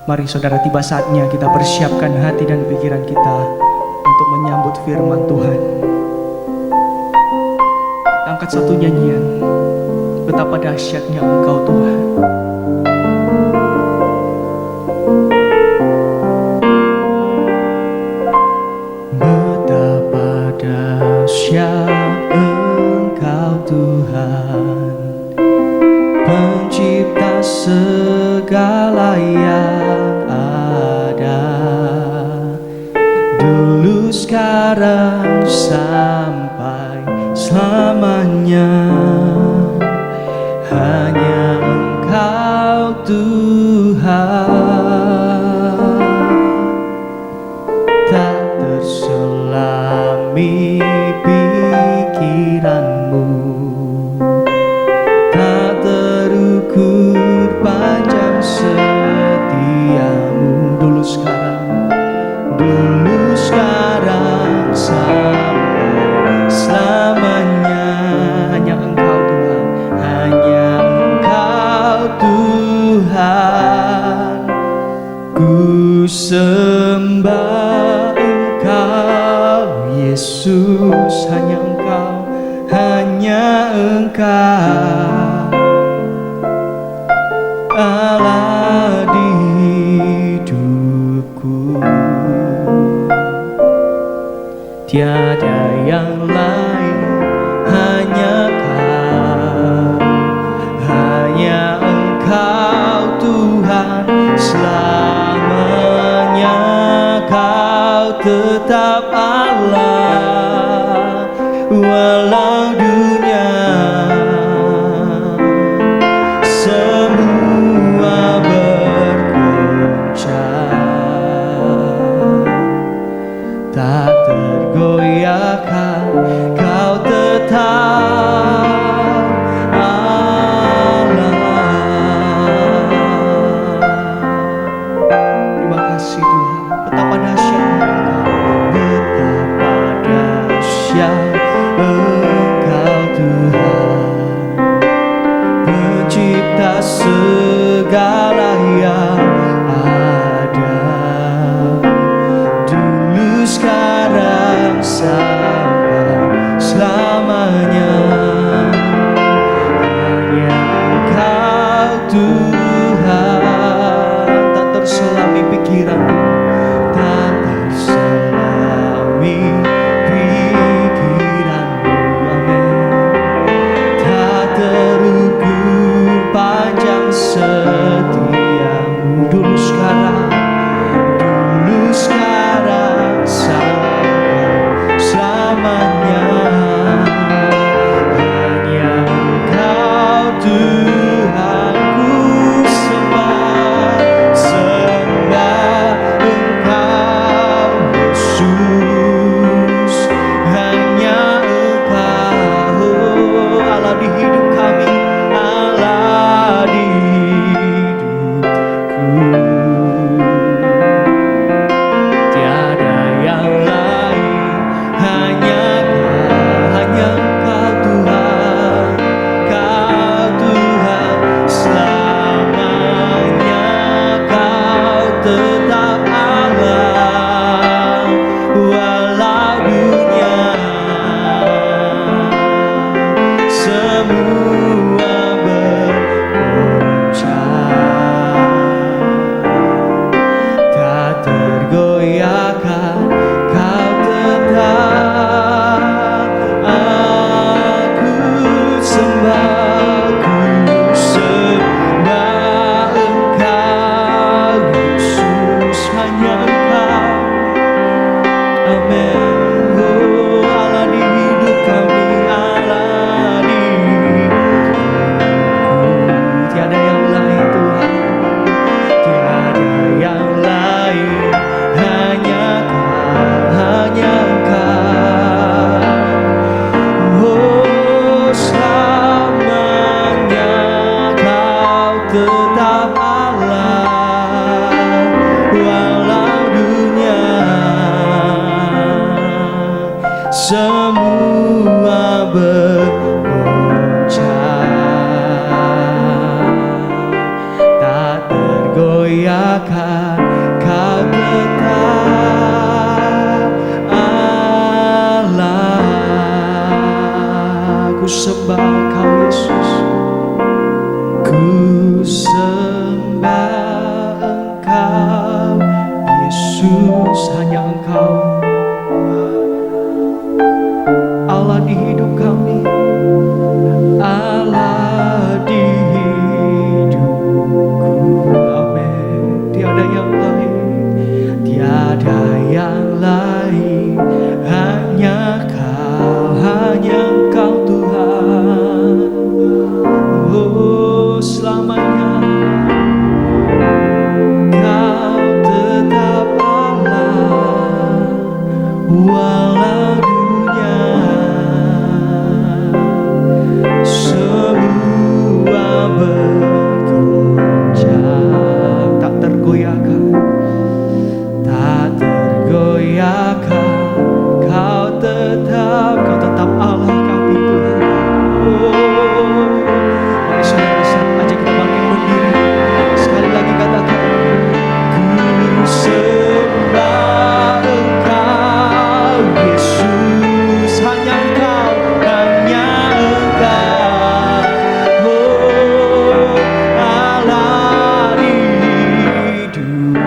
Mari saudara, tiba saatnya kita persiapkan hati dan pikiran kita untuk menyambut firman Tuhan. Angkat satu nyanyian, betapa dahsyatnya Engkau Tuhan. Betapa dahsyat Engkau Tuhan, pencipta segala yang ada, dulu sekarang sampai selamanya. Hanya Engkau Tuhan, tak terselami pikiranmu, tak terukur panjang setiamu. Dulu sekarang sampai selamanya. Hanya Engkau Tuhan, hanya Engkau Tuhan. Ku sembah Engkau Yesus, hanya Engkau, hanya Engkau Allah di hidupku. Tiada yang lain, hanya Kau, hanya Engkau Tuhan. Selamanya Kau tetap Allah, walau dunia semua bergoncang, tak tergoyahkan Kau tetap Allah. Terima kasih Tuhan, betapa dahsyatnya Engkau, betapa dahsyat Engkau Tuhan, pencipta segala yang ada, dulu sekarang sampai selamanya. Hanya Engkau Tuhan, tak terselami pikiranmu, tak terselami pikiranmu. Amin. Tak terukur panjang setiamu. Dulu sekarang sampai selamanya. Hanya Engkau Tuhan, ku sembah Engkau Yesus, hanya Engkau Allah di hidup kami, Allah di hidupku. Tiada yang lain, hanya Engkau Tuhan, Kau Tuhan. Selamanya Kau tetap Allah, walau dunia semua bergoncang, tak tergoyahkan Kau tetap. Aku sembah Engkau Yesus, goyahkan, Kau tetap Allah. Ku sembah Kau Yesus, ku sembah Engkau Yesus, hanya Engkau Allah di hidup kami, Allah di hidupku. Amin. Tiada yang lain, tiada yang lain, hanya Kau, hanya Engkau Tuhan. Oh, selamanya Kau tetap Allah, walau dunia semua bergoncang. Tak tergoyahkan, tak tergoyahkan, Kau tetap Allah kami Tuhan. Oh, mari saudara, aja kita bangkit berdiri. Sekali lagi katakan, ku sembah Engkau Yesus, hanya Engkau, hanya Engkau. Oh, Allah di hidupku,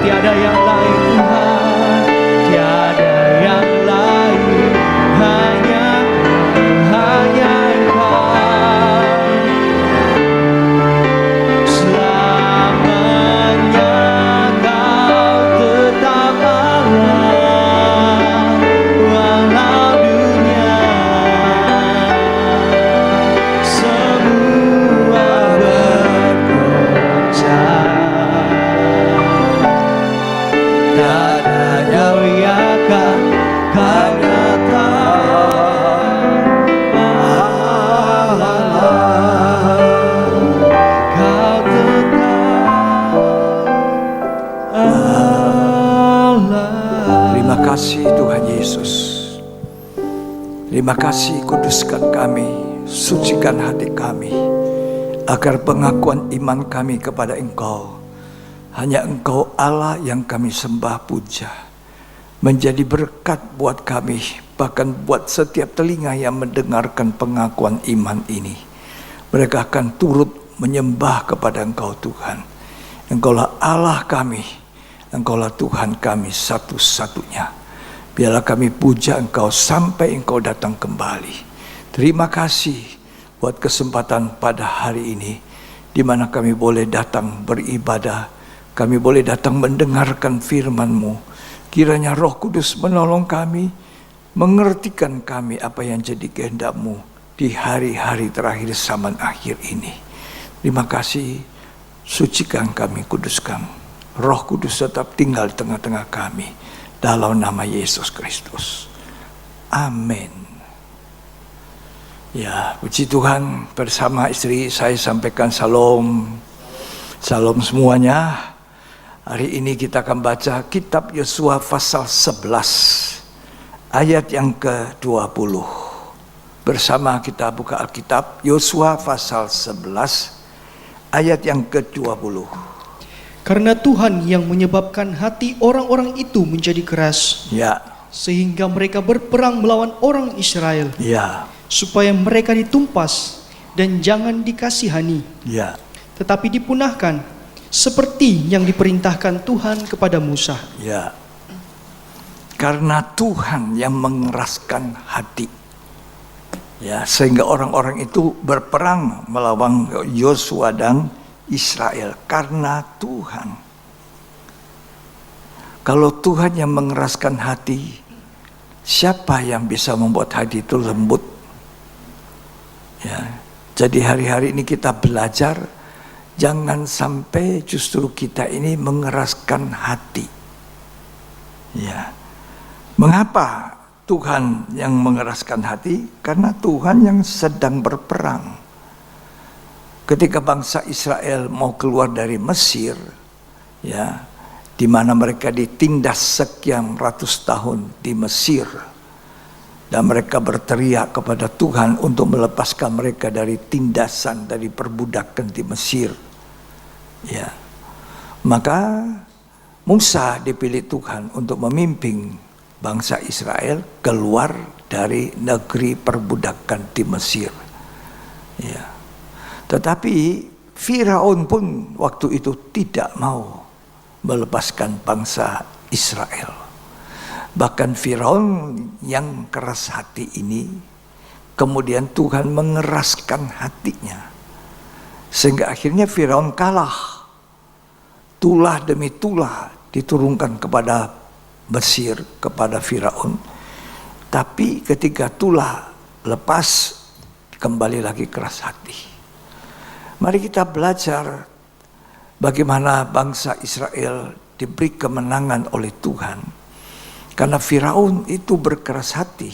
tiada yang lain Tuhan, tiada yang lain, hanya Engkau. Selamanya Kau tetap Allah, walau dunia semua bergoncang. Tak ada goyahkan, Kau tetap Allah, Kau tetap Allah. Terima kasih Tuhan Yesus. Terima kasih, kuduskan kami, sucikan hati kami, agar pengakuan iman kami kepada Engkau, hanya Engkau Allah yang kami sembah puja, menjadi berkat buat kami, bahkan buat setiap telinga yang mendengarkan pengakuan iman ini. Mereka akan turut menyembah kepada Engkau Tuhan. Engkaulah Allah kami, Engkaulah Tuhan kami satu-satunya. Biarlah kami puja Engkau sampai Engkau datang kembali. Terima kasih buat kesempatan pada hari ini, di mana kami boleh datang beribadah, kami boleh datang mendengarkan firman-Mu. Kiranya Roh Kudus menolong kami, mengertikan kami apa yang jadi kehendak-Mu di hari-hari terakhir zaman akhir ini. Terima kasih, sucikan kami, kuduskan. Roh Kudus tetap tinggal di tengah-tengah kami, dalam nama Yesus Kristus. Amin. Ya, puji Tuhan, bersama istri saya sampaikan salam. Salam semuanya. Hari ini kita akan baca kitab Yosua pasal 11 ayat yang ke-20. Bersama kita buka Alkitab Yosua pasal 11 ayat yang ke-20. Karena Tuhan yang menyebabkan hati orang-orang itu menjadi keras, Ya, sehingga mereka berperang melawan orang Israel, ya, supaya mereka ditumpas dan jangan dikasihani, ya, tetapi dipunahkan, seperti yang diperintahkan Tuhan kepada Musa. ya. Karena Tuhan yang mengeraskan hati, ya, sehingga orang-orang itu berperang melawan Yosua dan Israel. Karena Tuhan. Kalau Tuhan yang mengeraskan hati, siapa yang bisa membuat hati itu lembut? Ya. Jadi hari-hari ini kita belajar, jangan sampai justru kita ini mengeraskan hati. Ya. Mengapa Tuhan yang mengeraskan hati? Karena Tuhan yang sedang berperang. Ketika bangsa Israel mau keluar dari Mesir, ya, di mana mereka ditindas sekian ratus tahun di Mesir, dan mereka berteriak kepada Tuhan untuk melepaskan mereka dari tindasan, dari perbudakan di Mesir. Ya, Maka Musa dipilih Tuhan untuk memimpin bangsa Israel keluar dari negeri perbudakan di Mesir. Ya. Tetapi Firaun pun waktu itu tidak mau melepaskan bangsa Israel. Bahkan Firaun yang keras hati ini, kemudian Tuhan mengeraskan hatinya. Sehingga akhirnya Firaun kalah. Tulah demi tulah diturunkan kepada Mesir, kepada Firaun. Tapi ketika tulah lepas, kembali lagi keras hati. Mari kita belajar bagaimana bangsa Israel diberi kemenangan oleh Tuhan. Karena Firaun itu berkeras hati.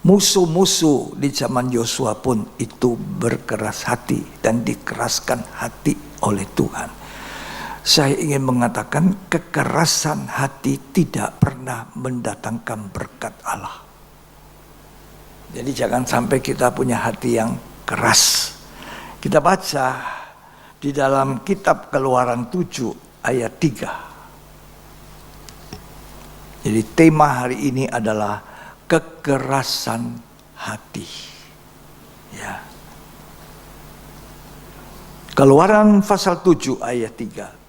Musuh-musuh di zaman Yosua pun itu berkeras hati dan dikeraskan hati oleh Tuhan. Saya ingin mengatakan kekerasan hati tidak pernah mendatangkan berkat Allah. Jadi jangan sampai kita punya hati yang keras. Kita baca di dalam kitab Keluaran 7 ayat 3. Jadi tema hari ini adalah kekerasan hati. Ya. Keluaran pasal 7 ayat 3.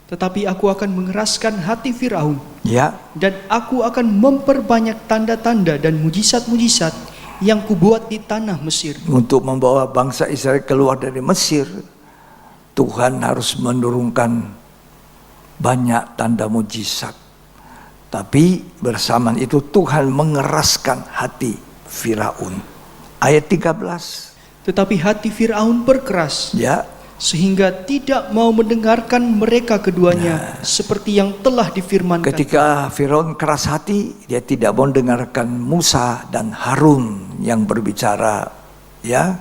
Tetapi aku akan mengeraskan hati Firaun, Ya. dan aku akan memperbanyak tanda-tanda dan mujizat-mujizat yang kubuat di tanah Mesir. Untuk membawa bangsa Israel keluar dari Mesir, Tuhan harus menurunkan banyak tanda mujizat. Tapi bersamaan itu Tuhan mengeraskan hati Firaun. Ayat 13. Tetapi hati Firaun berkeras, Ya. sehingga tidak mau mendengarkan mereka keduanya, seperti yang telah difirmankan. Ketika Firaun keras hati, dia tidak mau dengarkan Musa dan Harun yang berbicara. Ya.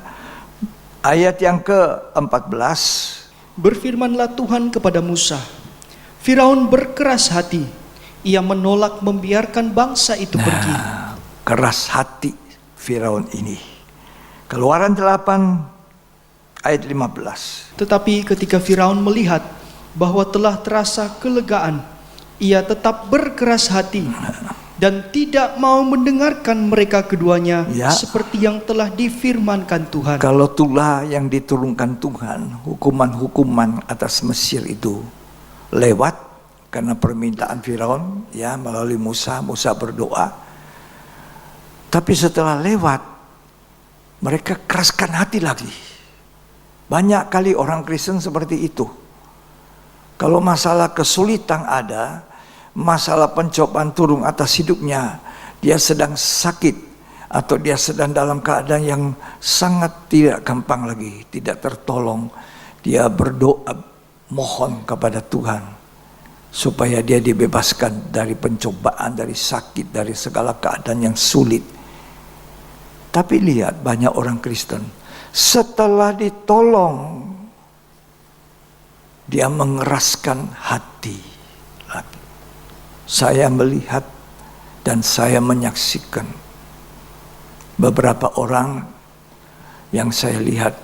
Ayat yang ke-14. Berfirmanlah Tuhan kepada Musa, Firaun berkeras hati, ia menolak membiarkan bangsa itu pergi. Keras hati Firaun ini. Keluaran 8 ayat 15. Tetapi ketika Firaun melihat bahwa telah terasa kelegaan, ia tetap berkeras hati dan tidak mau mendengarkan mereka keduanya, Ya. seperti yang telah difirmankan Tuhan. Kalau tulah yang diturunkan Tuhan, hukuman-hukuman atas Mesir itu lewat karena permintaan Firaun, ya, melalui Musa berdoa. Tapi setelah lewat, mereka keraskan hati lagi. Banyak kali orang Kristen seperti itu. Kalau masalah kesulitan ada, masalah pencobaan turun atas hidupnya, dia sedang sakit atau dia sedang dalam keadaan yang sangat tidak gampang lagi, tidak tertolong, dia berdoa mohon kepada Tuhan supaya dia dibebaskan dari pencobaan, dari sakit, dari segala keadaan yang sulit. Tapi lihat banyak orang Kristen setelah ditolong, dia mengeraskan hati lagi. Saya melihat dan saya menyaksikan beberapa orang yang saya lihat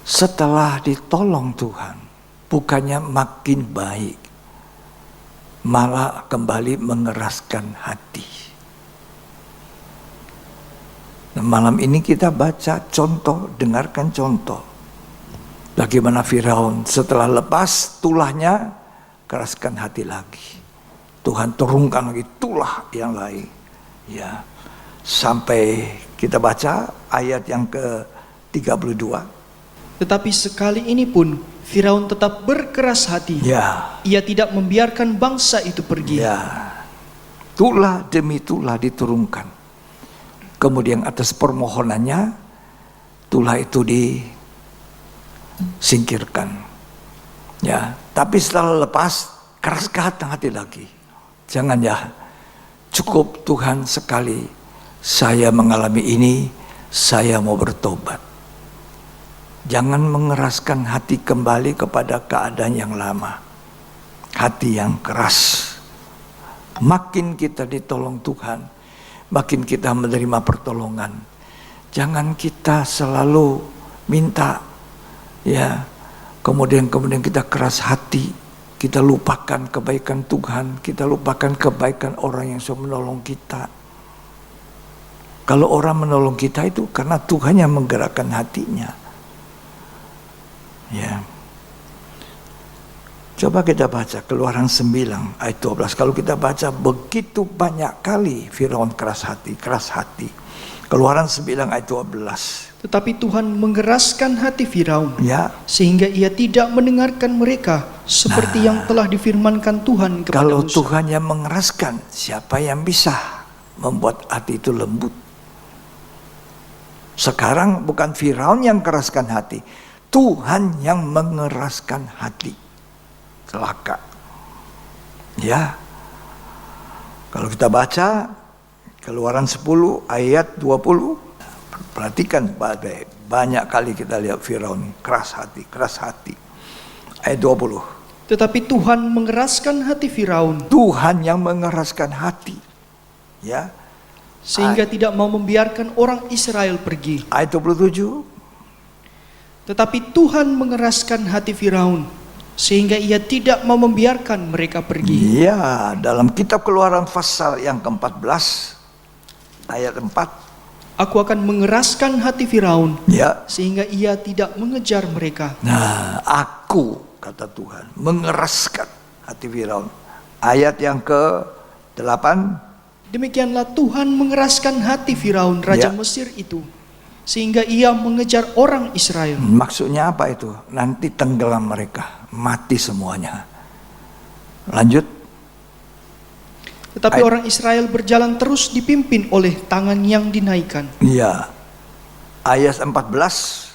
setelah ditolong Tuhan, bukannya makin baik, malah kembali mengeraskan hati. Nah, malam ini kita baca contoh, dengarkan contoh. Bagaimana Firaun setelah lepas tulahnya, keraskan hati lagi. Tuhan turunkan lagi tulah yang lain. Ya, sampai kita baca ayat yang ke-32. Tetapi sekali ini pun Firaun tetap berkeras hati. Ya. Ia tidak membiarkan bangsa itu pergi. Ya. Tulah demi tulah diturunkan. Kemudian atas permohonannya, tulah itu disingkirkan. Ya, tapi setelah lepas, keraskan hati lagi. Jangan ya, cukup Tuhan sekali saya mengalami ini, saya mau bertobat. Jangan mengeraskan hati kembali kepada keadaan yang lama. Hati yang keras. Makin kita ditolong Tuhan, makin kita menerima pertolongan. Jangan kita selalu minta, ya, kemudian kita keras hati, Kita lupakan kebaikan Tuhan, kita lupakan kebaikan orang yang sudah menolong kita. Kalau orang menolong kita itu karena Tuhan yang menggerakkan hatinya. Ya. Coba kita baca Keluaran 9 ayat 12. Kalau kita baca begitu banyak kali Firaun keras hati. Keluaran 9 ayat 12. Tetapi Tuhan mengeraskan hati Firaun, Ya. sehingga ia tidak mendengarkan mereka seperti yang telah difirmankan Tuhan kepada Kalau Musa. Tuhan yang mengeraskan, siapa yang bisa membuat hati itu lembut? Sekarang bukan Firaun yang keraskan hati, Tuhan yang mengeraskan hati. Celaka. Ya. Kalau kita baca Keluaran 10 ayat 20, perhatikan banyak kali kita lihat Firaun keras hati. Ayat 20. Tetapi Tuhan mengeraskan hati Firaun, Tuhan yang mengeraskan hati. Ya. sehingga tidak mau membiarkan orang Israel pergi. Ayat 27. Tetapi Tuhan mengeraskan hati Firaun, sehingga ia tidak mau membiarkan mereka pergi. Ya, dalam kitab Keluaran pasal yang ke-14 ayat 4. Aku akan mengeraskan hati Firaun, Ya. sehingga ia tidak mengejar mereka. Nah, aku, kata Tuhan, mengeraskan hati Firaun. Ayat yang ke-8. Demikianlah Tuhan mengeraskan hati Firaun, raja Ya. Mesir itu, sehingga ia mengejar orang Israel. Maksudnya apa itu? Nanti tenggelam mereka, mati semuanya. Lanjut. Tetapi orang Israel berjalan terus dipimpin oleh tangan yang dinaikkan. Iya. Ayat 14.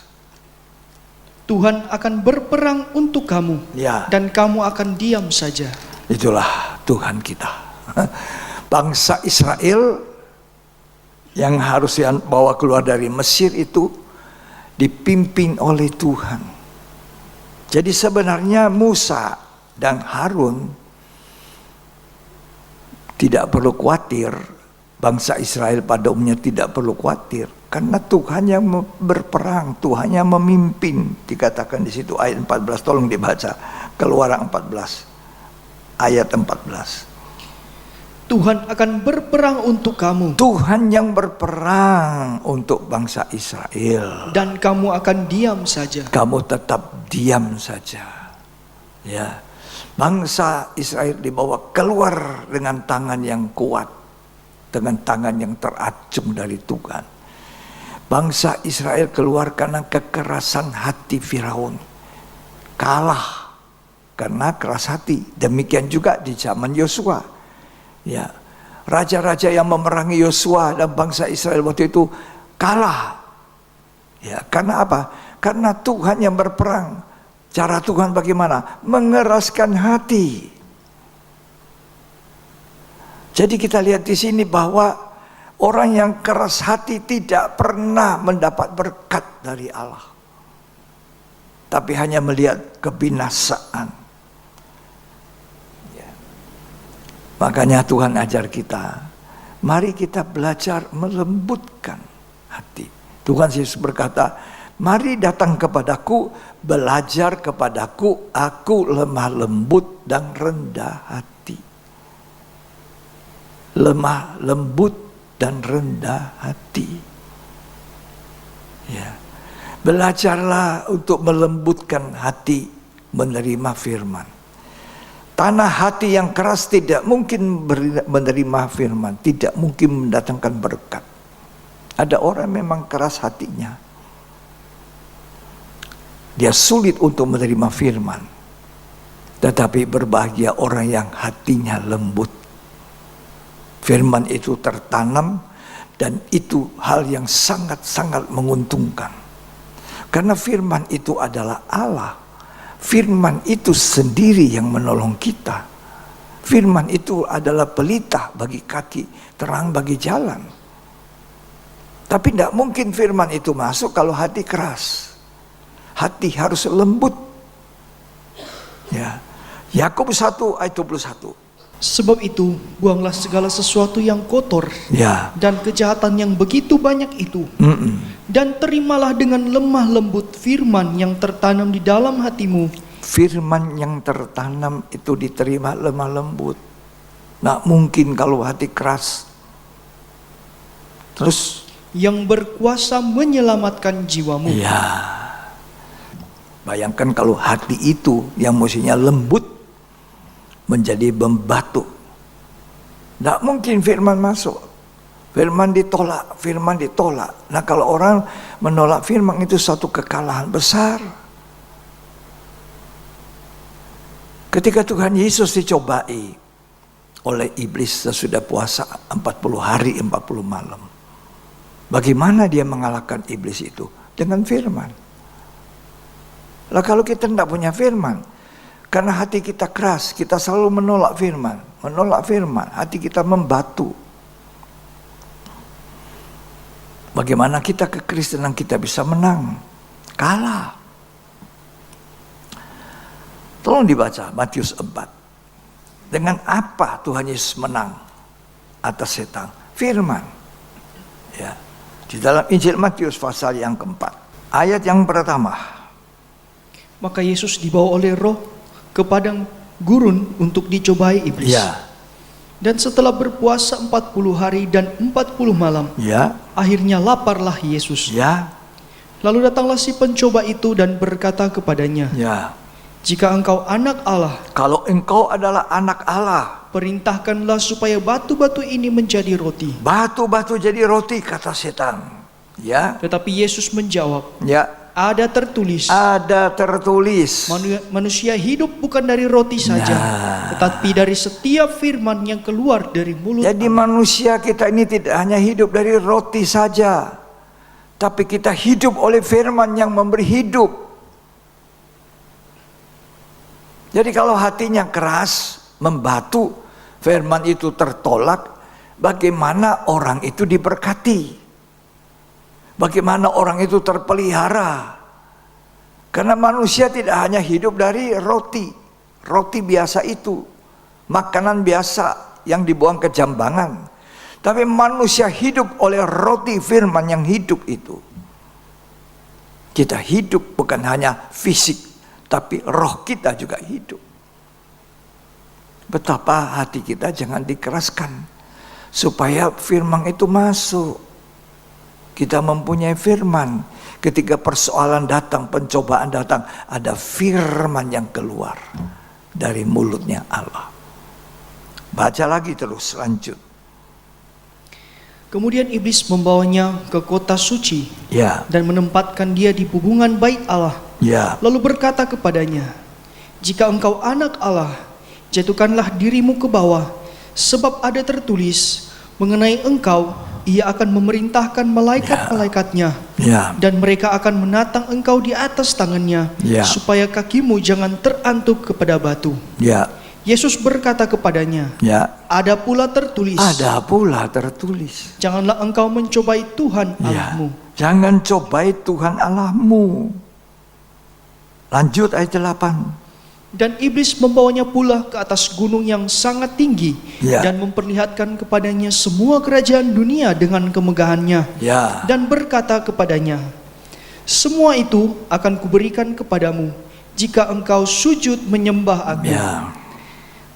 Tuhan akan berperang untuk kamu, Ya. dan kamu akan diam saja. Itulah Tuhan kita. Bangsa Israel yang harus bawa keluar dari Mesir itu dipimpin oleh Tuhan. Jadi sebenarnya Musa dan Harun tidak perlu khawatir, bangsa Israel pada umumnya tidak perlu khawatir, karena Tuhan yang berperang, Tuhan yang memimpin. Dikatakan di situ ayat 14, tolong dibaca Keluaran 14 ayat 14. Tuhan akan berperang untuk kamu, Tuhan yang berperang untuk bangsa Israel. dan kamu akan diam saja. Kamu tetap diam saja. Ya. Bangsa Israel dibawa keluar dengan tangan yang kuat, dengan tangan yang teracung dari Tuhan. Bangsa Israel keluar karena kekerasan hati Firaun. Kalah karena keras hati. Demikian juga di zaman Yosua. Ya, raja-raja yang memerangi Yosua dan bangsa Israel waktu itu kalah. Ya, karena apa? Karena Tuhan yang berperang. Cara Tuhan bagaimana? Mengeraskan hati. Jadi kita lihat di sini bahwa orang yang keras hati tidak pernah mendapat berkat dari Allah, tapi hanya melihat kebinasaan. Makanya Tuhan ajar kita, mari kita belajar melembutkan hati. Tuhan Yesus berkata, mari datang kepadaku, belajar kepadaku, aku lemah lembut dan rendah hati. Lemah lembut dan rendah hati. Ya. Belajarlah untuk melembutkan hati, menerima firman. Tanah hati yang keras tidak mungkin menerima firman, tidak mungkin mendatangkan berkat. Ada orang memang keras hatinya, dia sulit untuk menerima firman. Tetapi berbahagia orang yang hatinya lembut. Firman itu tertanam, dan itu hal yang sangat-sangat menguntungkan. Karena firman itu adalah Allah. Firman itu sendiri yang menolong kita. Firman itu adalah pelita bagi kaki, terang bagi jalan. Tapi tidak mungkin firman itu masuk kalau hati keras. Hati harus lembut. Ya. Yakobus 1 ayat 21. Sebab itu, buanglah segala sesuatu yang kotor Ya. dan kejahatan yang begitu banyak itu, dan terimalah dengan lemah lembut firman yang tertanam di dalam hatimu, firman yang tertanam itu diterima lemah lembut. Nggak mungkin kalau hati keras. Terus yang berkuasa menyelamatkan jiwamu. ya, bayangkan kalau hati itu yang mestinya lembut menjadi membatu. Nggak mungkin firman masuk. Firman ditolak, firman ditolak. Nah kalau orang menolak firman itu suatu kekalahan besar. Ketika Tuhan Yesus dicobai oleh iblis sesudah puasa 40 hari 40 malam. Bagaimana dia mengalahkan iblis itu? Dengan firman. Lah kalau kita tidak punya firman, karena hati kita keras, kita selalu menolak firman, hati kita membatu. Bagaimana kita kekristenan kita bisa menang? Kalah. Tolong dibaca Matius 4. Dengan apa Tuhan Yesus menang atas setan? Firman. Ya. Di dalam Injil Matius pasal yang keempat, ayat yang pertama. Maka Yesus dibawa oleh Roh ke padang gurun untuk dicobai iblis. Ya. Dan setelah berpuasa 40 hari dan 40 malam, Ya. akhirnya laparlah Yesus. Ya. Lalu datanglah si pencoba itu dan berkata kepadanya, Ya. jika engkau anak Allah, Kalau engkau adalah anak Allah, perintahkanlah supaya batu-batu ini menjadi roti. batu-batu jadi roti, kata setan. Ya. Tetapi Yesus menjawab, Ya. ada tertulis, Ada tertulis. manusia hidup bukan dari roti saja, Nah. tetapi dari setiap firman yang keluar dari mulut Jadi manusia kita ini tidak hanya hidup dari roti saja, tapi kita hidup oleh firman yang memberi hidup. Jadi kalau hatinya keras, membatu, firman itu tertolak, bagaimana orang itu diberkati? Bagaimana orang itu terpelihara? Karena manusia tidak hanya hidup dari roti biasa itu, makanan biasa yang dibuang ke jambangan. Tapi manusia hidup oleh roti firman yang hidup itu. Kita hidup bukan hanya fisik, tapi roh kita juga hidup. Betapa hati kita jangan dikeraskan, supaya firman itu masuk. Kita mempunyai firman. Ketika persoalan datang, pencobaan datang, ada firman yang keluar dari mulutnya Allah. Baca lagi terus, lanjut. Kemudian iblis membawanya ke kota suci, Ya, dan menempatkan dia di hubungan bait Allah. ya, Lalu berkata kepadanya, jika engkau anak Allah, jatuhkanlah dirimu ke bawah, sebab ada tertulis mengenai engkau, ia akan memerintahkan malaikat-malaikatnya, ya, dan mereka akan menatang engkau di atas tangannya, Ya. supaya kakimu jangan terantuk kepada batu. ya, Yesus berkata kepadanya, ya. ada pula tertulis, Ada pula tertulis. janganlah engkau mencobai Tuhan Ya, Allahmu. jangan cobai Tuhan Allahmu. Lanjut ayat 8. Dan iblis membawanya pula ke atas gunung yang sangat tinggi, Ya. dan memperlihatkan kepadanya semua kerajaan dunia dengan kemegahannya, Ya, dan berkata kepadanya, semua itu akan kuberikan kepadamu jika engkau sujud menyembah aku. ya,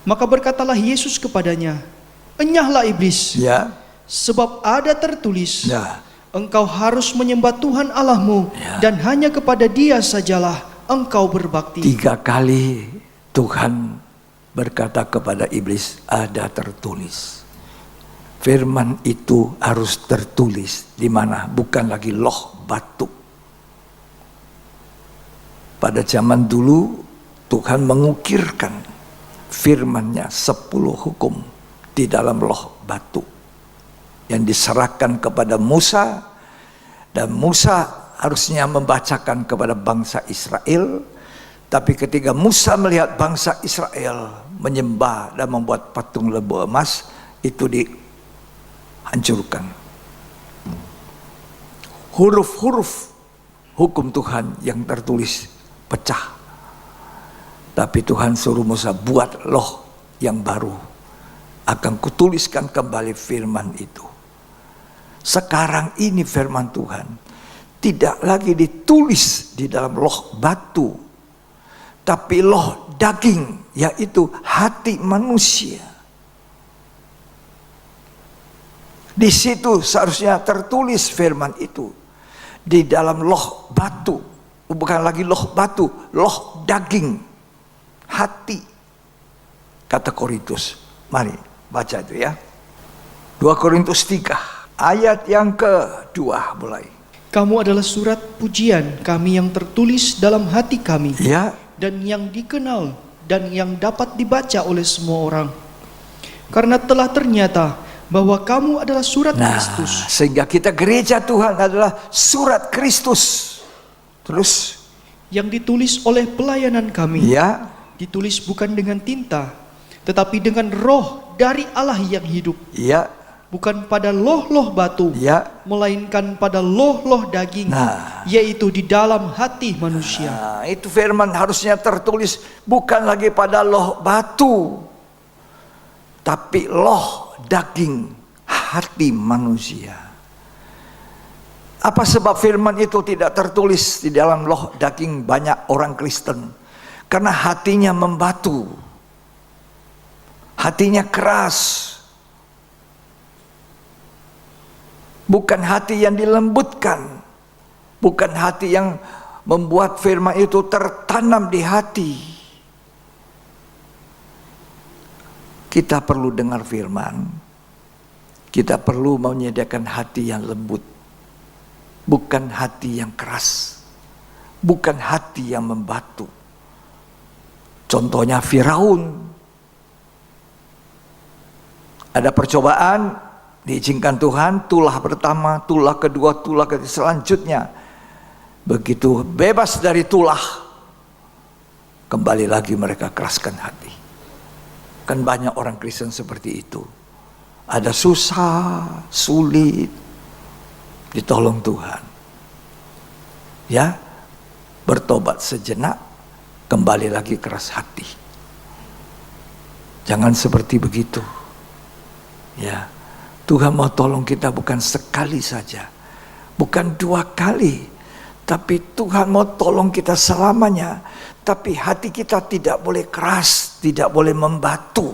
Maka berkatalah Yesus kepadanya, enyahlah iblis, ya, sebab ada tertulis, ya. engkau harus menyembah Tuhan Allahmu, Ya. dan hanya kepada Dia sajalah engkau berbakti. 3 kali Tuhan berkata kepada iblis, ada tertulis. Firman itu harus tertulis. Di mana? Bukan lagi loh batu. Pada zaman dulu Tuhan mengukirkan firman-Nya 10 hukum di dalam loh batu yang diserahkan kepada Musa, dan Musa harusnya membacakan kepada bangsa Israel. Tapi ketika Musa melihat bangsa Israel menyembah dan membuat patung lembu emas, itu dihancurkan. Huruf-huruf hukum Tuhan yang tertulis pecah. Tapi Tuhan suruh Musa, buat loh yang baru, akan kutuliskan kembali firman itu. Sekarang ini firman Tuhan tidak lagi ditulis di dalam loh batu, tapi loh daging, yaitu hati manusia. Di situ seharusnya tertulis firman itu di dalam loh batu, bukan lagi loh batu, loh daging, hati. Kata Korintus, mari baca itu ya. 2 Korintus 3 ayat yang kedua mulai. Kamu adalah surat pujian kami yang tertulis dalam hati kami, Ya, dan yang dikenal dan yang dapat dibaca oleh semua orang. Karena telah ternyata bahwa kamu adalah surat Kristus, sehingga kita gereja Tuhan adalah surat Kristus. Terus, yang ditulis oleh pelayanan kami, ya, ditulis bukan dengan tinta, tetapi dengan roh dari Allah yang hidup, ya, bukan pada loh-loh batu, ya. melainkan pada loh-loh daging, yaitu di dalam hati manusia. Nah, itu firman harusnya tertulis bukan lagi pada loh batu, tapi loh daging, hati manusia. Apa sebab firman itu tidak tertulis di dalam loh daging banyak orang Kristen? Karena hatinya membatu, hatinya keras, bukan hati yang dilembutkan, bukan hati yang membuat firman itu tertanam di hati. Kita perlu dengar firman, kita perlu menyediakan hati yang lembut, bukan hati yang keras, bukan hati yang membatu. Contohnya Firaun, ada percobaan, diizinkan Tuhan, tulah pertama, tulah kedua, tulah ketiga, selanjutnya begitu bebas dari tulah, kembali lagi mereka keraskan hati. Kan banyak orang Kristen seperti itu. Ada susah, sulit, ditolong Tuhan. Ya, bertobat sejenak, kembali lagi keras hati. Jangan seperti begitu. Ya, Tuhan mau tolong kita bukan sekali saja, bukan 2 kali, tapi Tuhan mau tolong kita selamanya. Tapi hati kita tidak boleh keras, tidak boleh membatu.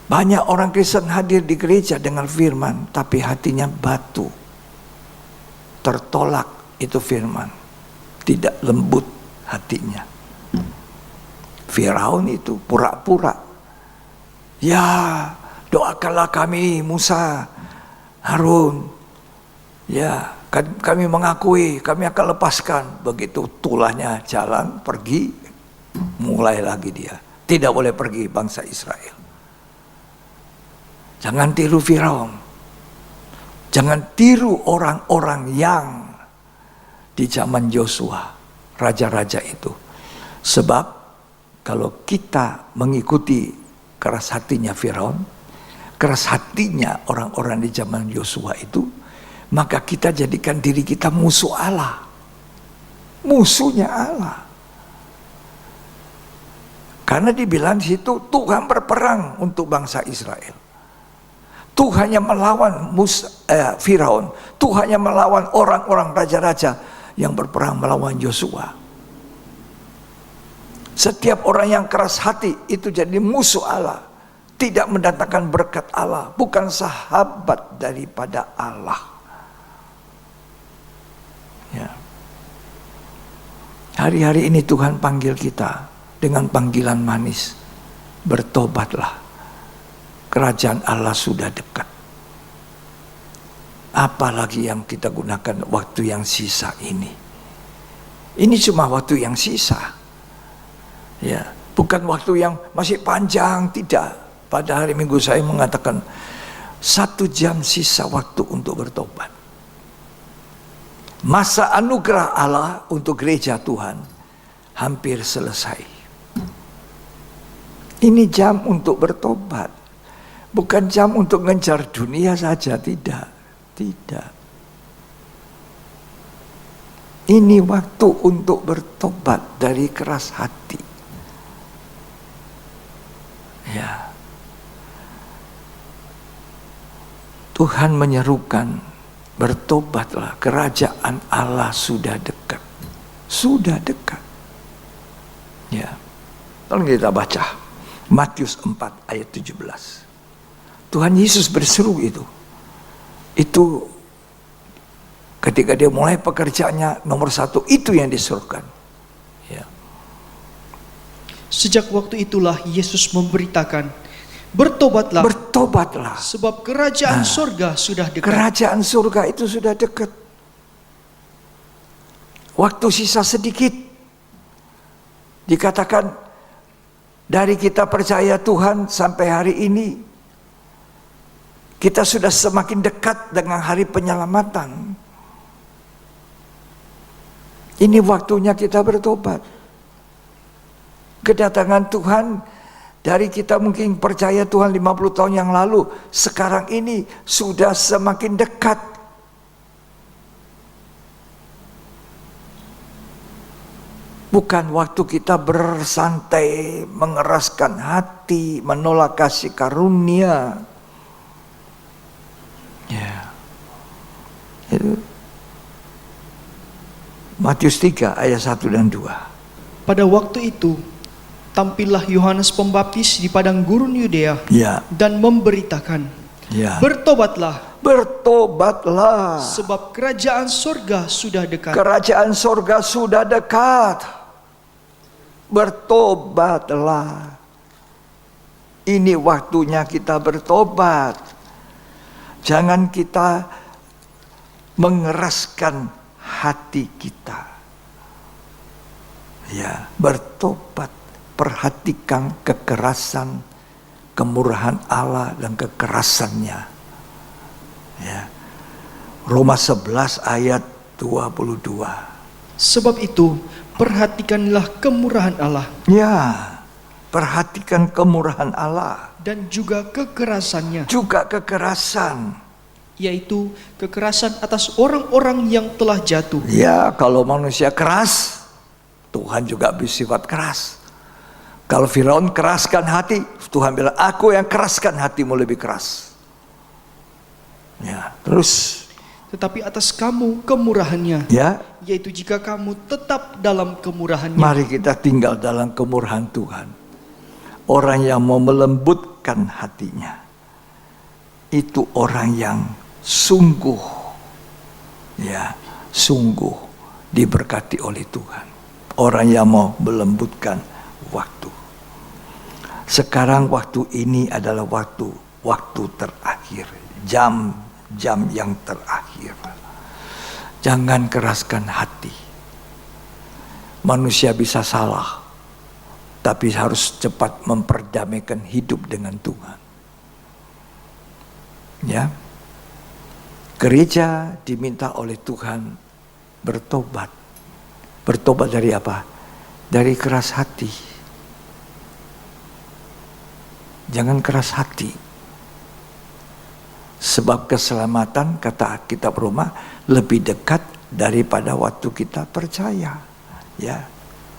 Banyak orang Kristen hadir di gereja dengan firman, tapi hatinya batu. Tertolak itu firman, tidak lembut hatinya. Firaun itu pura-pura, ya doakanlah kami Musa, Harun, ya kami mengakui, kami akan lepaskan. Begitu tulahnya jalan, pergi, mulai lagi dia. Tidak boleh pergi bangsa Israel. Jangan tiru Firaun. Jangan tiru orang-orang yang di zaman Yosua, raja-raja itu. Sebab kalau kita mengikuti keras hatinya Firaun, keras hatinya orang-orang di zaman Yosua itu, maka kita jadikan diri kita musuh Allah, musuhnya Allah. Karena dibilang di situ Tuhan berperang untuk bangsa Israel. Tuhan yang melawan Firaun, Tuhan yang melawan orang-orang raja-raja yang berperang melawan Yosua. Setiap orang yang keras hati itu jadi musuh Allah, tidak mendatangkan berkat Allah, bukan sahabat daripada Allah. Ya. Hari-hari ini Tuhan panggil kita dengan panggilan manis. Bertobatlah. Kerajaan Allah sudah dekat. Apalagi yang kita gunakan waktu yang sisa ini. Ini cuma waktu yang sisa. Ya, bukan waktu yang masih panjang, tidak. Pada hari Minggu saya mengatakan 1 jam sisa waktu untuk bertobat. Masa anugerah Allah untuk gereja Tuhan hampir selesai. Ini jam untuk bertobat, bukan jam untuk ngejar dunia saja, tidak. Ini waktu untuk bertobat dari keras hati. Ya, Tuhan menyerukan, bertobatlah, kerajaan kemurahan Allah sudah dekat. Sudah dekat. Ya. Tolong kita baca Matius 4 ayat 17. Tuhan Yesus berseru itu. Itu ketika dia mulai pekerjaannya, nomor 1 itu yang disuruhkan. Ya. Sejak waktu itulah Yesus memberitakan, bertobatlah, Bertobatlah. sebab kerajaan surga sudah dekat. Kerajaan surga itu sudah dekat. Waktu sisa sedikit. Dikatakan dari kita percaya Tuhan sampai hari ini, kita sudah semakin dekat dengan hari penyelamatan. Ini waktunya kita bertobat. Kedatangan Tuhan dari kita mungkin percaya Tuhan 50 tahun yang lalu, sekarang ini sudah semakin dekat. Bukan waktu kita bersantai, mengeraskan hati, menolak kasih karunia. Ya. Itu Matius 3 ayat 1 dan 2. Pada waktu itu, tampillah Yohanes Pembaptis di padang gurun Yudea Ya. dan memberitakan, Ya. bertobatlah, Bertobatlah. sebab kerajaan surga sudah dekat. Kerajaan surga sudah dekat. Bertobatlah. Ini waktunya kita bertobat. Jangan kita mengeraskan hati kita. Ya, bertobat. Perhatikan kekerasan, kemurahan Allah dan kekerasannya. Ya. Roma 11 ayat 22. Sebab itu, perhatikanlah kemurahan Allah Ya, perhatikan kemurahan Allah. dan juga kekerasannya, Juga kekerasan. yaitu kekerasan atas orang-orang yang telah jatuh. Ya, kalau manusia keras, Tuhan juga bersifat keras. Kalau Firaun keraskan hati, Tuhan bilang, aku yang keraskan hatimu lebih keras. Ya, terus. Tetapi atas kamu kemurahannya, Ya, yaitu jika kamu tetap dalam kemurahannya. mari kita tinggal dalam kemurahan Tuhan. Orang yang mau melembutkan hatinya, itu orang yang sungguh, ya, sungguh diberkati oleh Tuhan. Orang yang mau melembutkan waktu. Sekarang waktu ini adalah waktu terakhir, jam yang terakhir. Jangan keraskan hati. Manusia bisa salah, tapi harus cepat memperdamaikan hidup dengan Tuhan. Ya. Gereja diminta oleh Tuhan bertobat. Bertobat dari apa? Dari keras hati. Jangan keras hati. Sebab keselamatan, kata kitab Roma, lebih dekat daripada waktu kita percaya. Ya.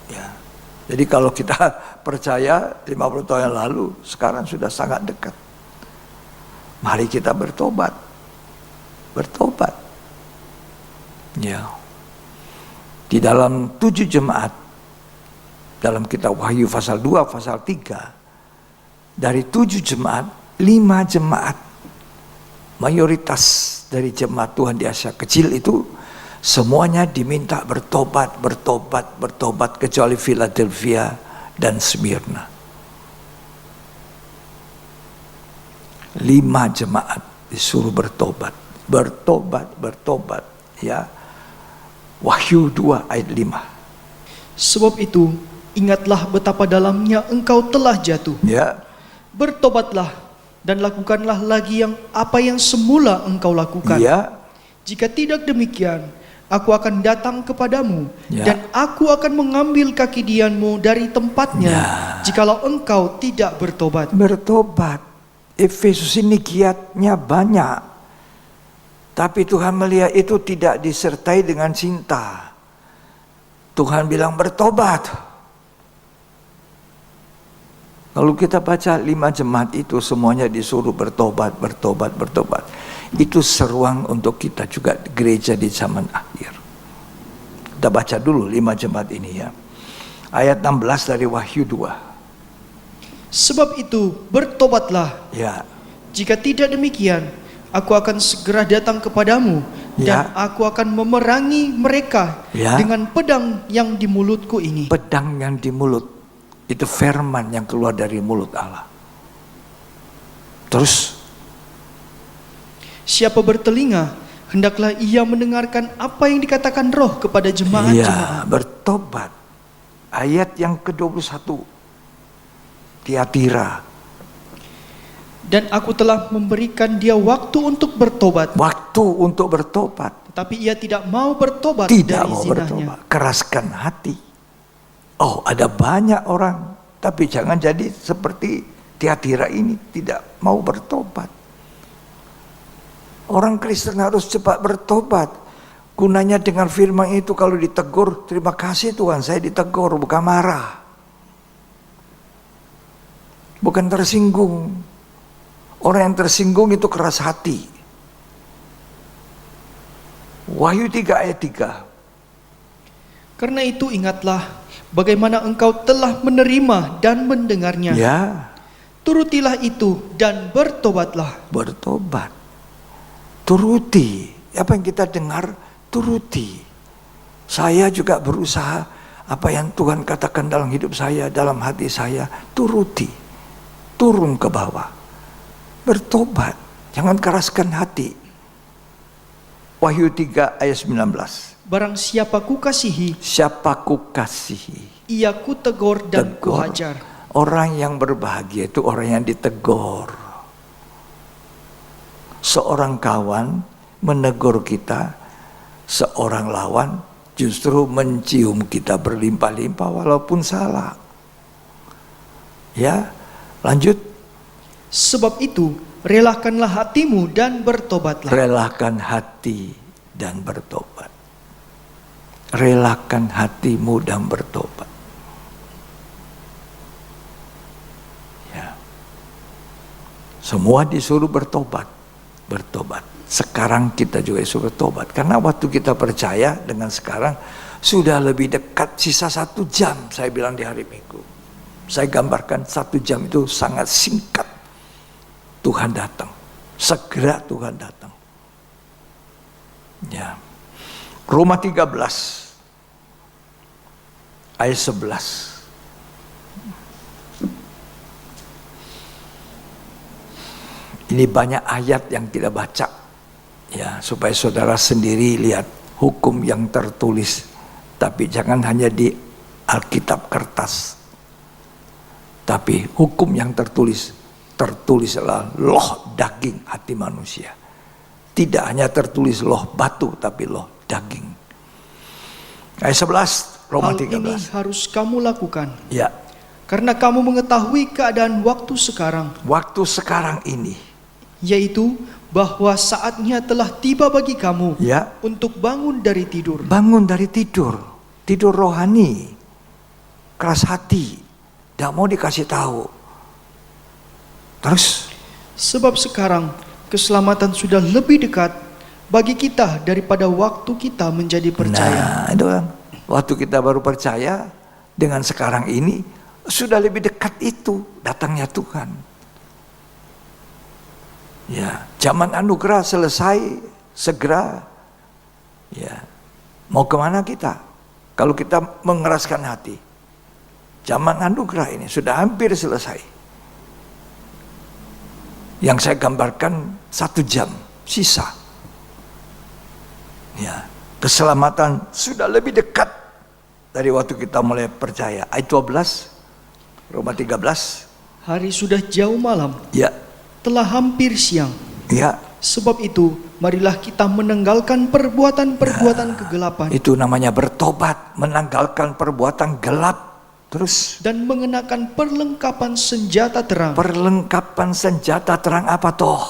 Ya. Jadi kalau kita percaya 50 tahun yang lalu, sekarang sudah sangat dekat. Mari kita bertobat. Bertobat. Ya. Di dalam 7 jemaat, dalam kitab Wahyu pasal 2, pasal 3, dari 7 jemaat, 5 jemaat, mayoritas dari jemaat Tuhan di Asia Kecil itu semuanya diminta bertobat, kecuali Philadelphia dan Smyrna. 5 jemaat disuruh bertobat, ya. Wahyu 2 ayat 5. Sebab itu, ingatlah betapa dalamnya engkau telah jatuh. Ya. Bertobatlah dan lakukanlah lagi apa yang semula engkau lakukan. Ya. Jika tidak demikian, aku akan datang kepadamu, Ya. dan aku akan mengambil kaki dianmu dari tempatnya, jikalau engkau tidak bertobat. Bertobat. Efesus ini giatnya banyak. Tapi Tuhan melihat itu tidak disertai dengan cinta. Tuhan bilang bertobat. Kalau kita baca 5 jemaat itu semuanya disuruh bertobat. Itu seruang untuk kita juga gereja di zaman akhir. Kita baca dulu 5 jemaat ini ya. Ayat 16 dari Wahyu 2. Sebab itu bertobatlah. Ya. Jika tidak demikian, aku akan segera datang kepadamu dan aku akan memerangi mereka dengan pedang yang di mulutku ini. Pedang yang di mulut, itu firman yang keluar dari mulut Allah. Terus, siapa bertelinga, hendaklah ia mendengarkan apa yang dikatakan Roh kepada jemaat-jemaat. Bertobat. Ayat yang ke-21. Tiatira. Dan aku telah memberikan dia waktu untuk bertobat. Waktu untuk bertobat. Tapi ia tidak mau bertobat Tidak dari mau zinahnya. bertobat. Keraskan hati. Oh, ada banyak orang. Tapi jangan jadi seperti Tiatira ini, tidak mau bertobat. Orang Kristen harus cepat bertobat. Gunanya dengan firman itu kalau ditegur, terima kasih Tuhan, saya ditegur, bukan marah. Bukan tersinggung. Orang yang tersinggung itu keras hati. Wahyu 3 ayat 3. Karena itu ingatlah bagaimana engkau telah menerima dan mendengarnya. Ya, Turutilah itu dan bertobatlah. bertobat. Turuti. Apa yang kita dengar, turuti. Saya juga berusaha apa yang Tuhan katakan dalam hidup saya, dalam hati saya, turuti. Turun ke bawah. Bertobat. Jangan keraskan hati. Wahyu 3 ayat 19. Barang siapa kukasihi, Siapa kukasihi, ia kutegur dan tegur. kuhajar. Orang yang berbahagia itu orang yang ditegur. Seorang kawan menegur kita, seorang lawan justru mencium kita berlimpah-limpah walaupun salah. Ya, lanjut. Sebab itu, relakanlah hatimu dan bertobatlah. Relakan hati dan bertobat. Relakan hatimu dan bertobat. Ya. Semua disuruh bertobat. Bertobat. Sekarang kita juga disuruh bertobat. Karena waktu kita percaya dengan sekarang sudah lebih dekat, sisa 1 jam saya bilang di hari Minggu. Saya gambarkan 1 jam itu sangat singkat. Tuhan datang. Segera Tuhan datang. Ya. Roma 13 ayat 11. Ini banyak ayat yang kita baca ya, supaya saudara sendiri lihat hukum yang tertulis. Tapi jangan hanya di Alkitab kertas. Tapi hukum yang tertulislah loh daging hati manusia. Tidak hanya tertulis loh batu, tapi loh daging. Ayat 11, Roma Hal 13. ini harus kamu lakukan. Ya, Karena kamu mengetahui keadaan waktu sekarang, waktu sekarang ini. yaitu bahwa saatnya telah tiba bagi kamu Ya, untuk bangun dari tidur. bangun dari tidur. Tidur rohani. Keras hati. Tidak mau dikasih tahu. Terus, Sebab sekarang keselamatan sudah lebih dekat bagi kita daripada waktu kita menjadi percaya. nah itu kan. Waktu kita baru percaya, dengan sekarang ini, sudah lebih dekat itu datangnya Tuhan. Ya, zaman anugerah selesai segera. Ya, mau kemana kita? Kalau kita mengeraskan hati, zaman anugerah ini sudah hampir selesai. Yang saya gambarkan 1 jam sisa. Ya, keselamatan sudah lebih dekat dari waktu kita mulai percaya. Ayat 12, Roma 13. Hari sudah jauh malam, Ya, telah hampir siang. ya. Sebab itu, marilah kita menanggalkan perbuatan-perbuatan kegelapan Itu namanya bertobat, menanggalkan perbuatan gelap. Terus dan mengenakan perlengkapan senjata terang. perlengkapan senjata terang apa toh?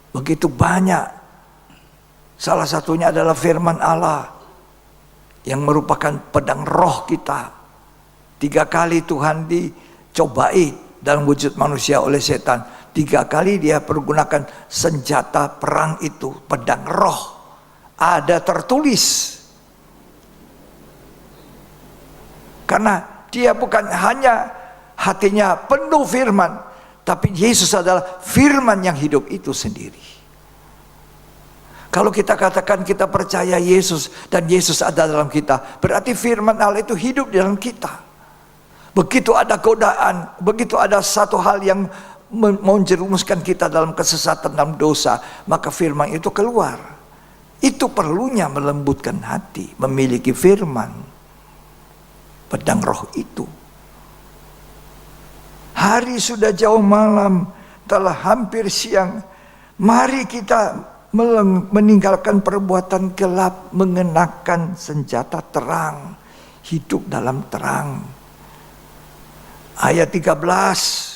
Begitu banyak. Salah satunya adalah firman Allah yang merupakan pedang roh kita. 3 kali Tuhan dicobai dalam wujud manusia oleh setan. 3 kali dia pergunakan senjata perang itu, pedang roh. Ada tertulis Karena dia bukan hanya hatinya penuh firman, tapi Yesus adalah firman yang hidup itu sendiri. Kalau kita katakan kita percaya Yesus dan Yesus ada dalam kita, berarti firman Allah itu hidup di dalam kita. Begitu ada godaan, begitu ada satu hal yang menjerumuskan kita dalam kesesatan, dalam dosa, maka firman itu keluar. Itu perlunya melembutkan hati, memiliki firman, pedang roh itu. Hari sudah jauh malam, telah hampir siang. Mari kita meninggalkan perbuatan gelap, mengenakan senjata terang, hidup dalam terang. Ayat 13.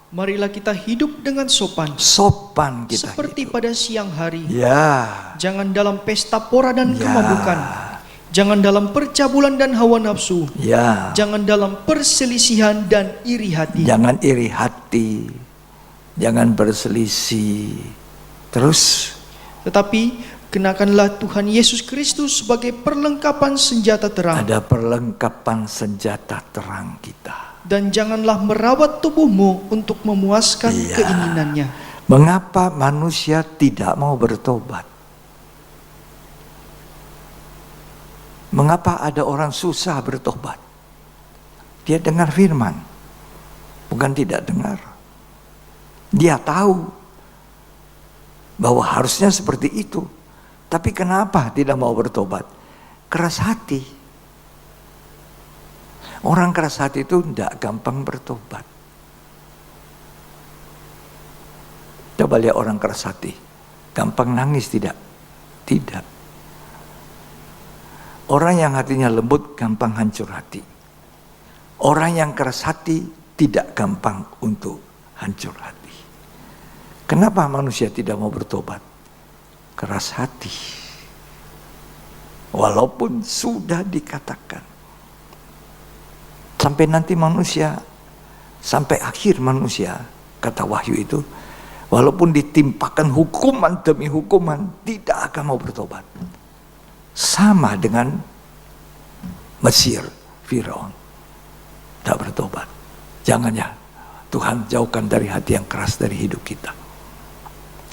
Marilah kita hidup dengan sopan. Sopan kita Seperti hidup. pada siang hari. Ya. Jangan dalam pesta pora dan Ya. kemabukan. Jangan dalam percabulan dan hawa nafsu. Ya. Jangan dalam perselisihan dan iri hati. Jangan iri hati. Jangan berselisih. Terus. Tetapi kenakanlah Tuhan Yesus Kristus sebagai perlengkapan senjata terang. Ada perlengkapan senjata terang kita. Dan janganlah merawat tubuhmu untuk memuaskan Iya. keinginannya. Mengapa manusia tidak mau bertobat? Mengapa ada orang susah bertobat? Dia dengar firman, bukan tidak dengar. Dia tahu bahwa harusnya seperti itu. Tapi kenapa tidak mau bertobat? Keras hati. Orang keras hati itu tidak gampang bertobat. Coba lihat orang keras hati. Gampang nangis tidak? Tidak. Orang yang hatinya lembut gampang hancur hati. Orang yang keras hati tidak gampang untuk hancur hati. Kenapa manusia tidak mau bertobat? Keras hati. Walaupun sudah dikatakan. Sampai nanti manusia, sampai akhir manusia, kata Wahyu itu, walaupun ditimpakan hukuman demi hukuman, tidak akan mau bertobat. Sama dengan Mesir, Firaun, tak bertobat. Jangan ya, Tuhan jauhkan dari hati yang keras dari hidup kita.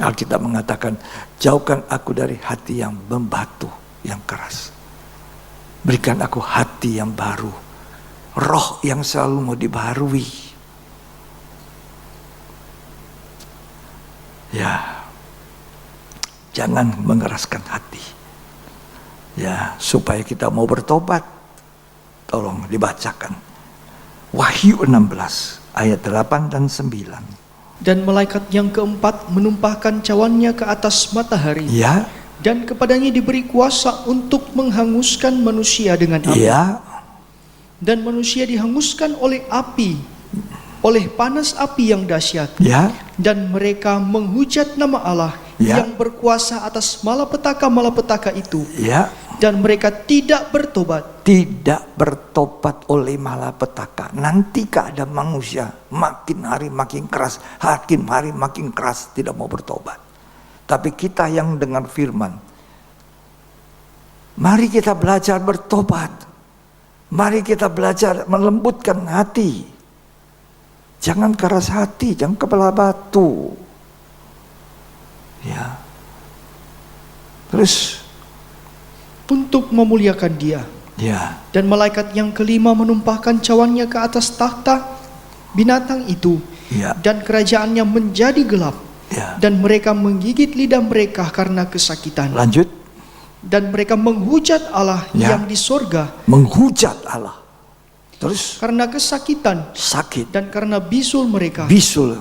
Alkitab mengatakan, jauhkan aku dari hati yang membatu, yang keras. Berikan aku hati yang baru, roh yang selalu mau dibaharui. Ya, jangan mengeraskan hati. Ya, supaya kita mau bertobat, tolong dibacakan. Wahyu 16 ayat 8 dan 9. Dan malaikat yang keempat menumpahkan cawannya ke atas matahari. Ya, Dan kepadanya diberi kuasa untuk menghanguskan manusia dengan api. ya, Dan manusia dihanguskan oleh api, oleh panas api yang dahsyat. ya, Dan mereka menghujat nama Allah Ya. yang berkuasa atas malapetaka-malapetaka itu. ya. Dan mereka tidak bertobat. Tidak bertobat oleh malapetaka. Nanti keadaan manusia makin hari makin keras, makin hari makin keras, tidak mau bertobat. Tapi kita yang dengar firman, mari kita belajar bertobat. Mari kita belajar melembutkan hati. Jangan keras hati, jangan kepala batu. Ya. Terus, Untuk memuliakan dia. ya, Dan malaikat yang kelima menumpahkan cawannya ke atas tahta binatang itu. ya, Dan kerajaannya menjadi gelap. ya. Dan mereka menggigit lidah mereka karena kesakitan. Lanjut. Dan mereka menghujat Allah Ya. yang di sorga Menghujat Allah. Terus karena kesakitan sakit, dan karena bisul mereka. bisul.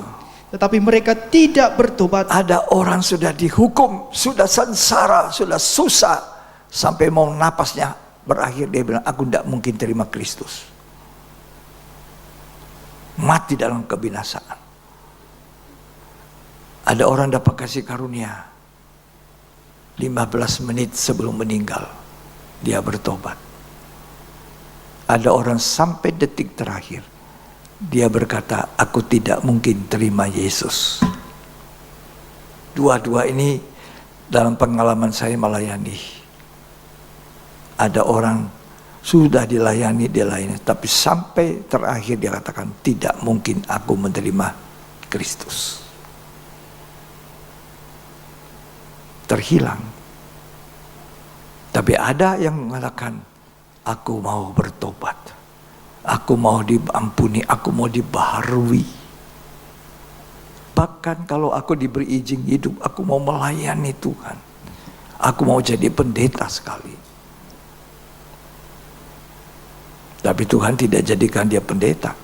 Tetapi mereka tidak bertobat. Ada orang sudah dihukum, sudah sengsara, sudah susah, sampai mau napasnya berakhir, dia bilang, aku tidak mungkin terima Kristus. Mati dalam kebinasaan. Ada orang dapat kasih karunia, 15 menit sebelum meninggal dia bertobat. Ada orang sampai detik terakhir dia berkata, aku tidak mungkin terima Yesus. Dua-dua ini dalam pengalaman saya melayani. Ada orang Sudah dilayani, tapi sampai terakhir dia katakan, tidak mungkin aku menerima Kristus. Terhilang. Tapi ada yang mengatakan, aku mau bertobat, aku mau diampuni, aku mau dibaharui. Bahkan kalau aku diberi izin hidup, aku mau melayani Tuhan. Aku mau jadi pendeta sekali. Tapi Tuhan tidak jadikan dia pendeta.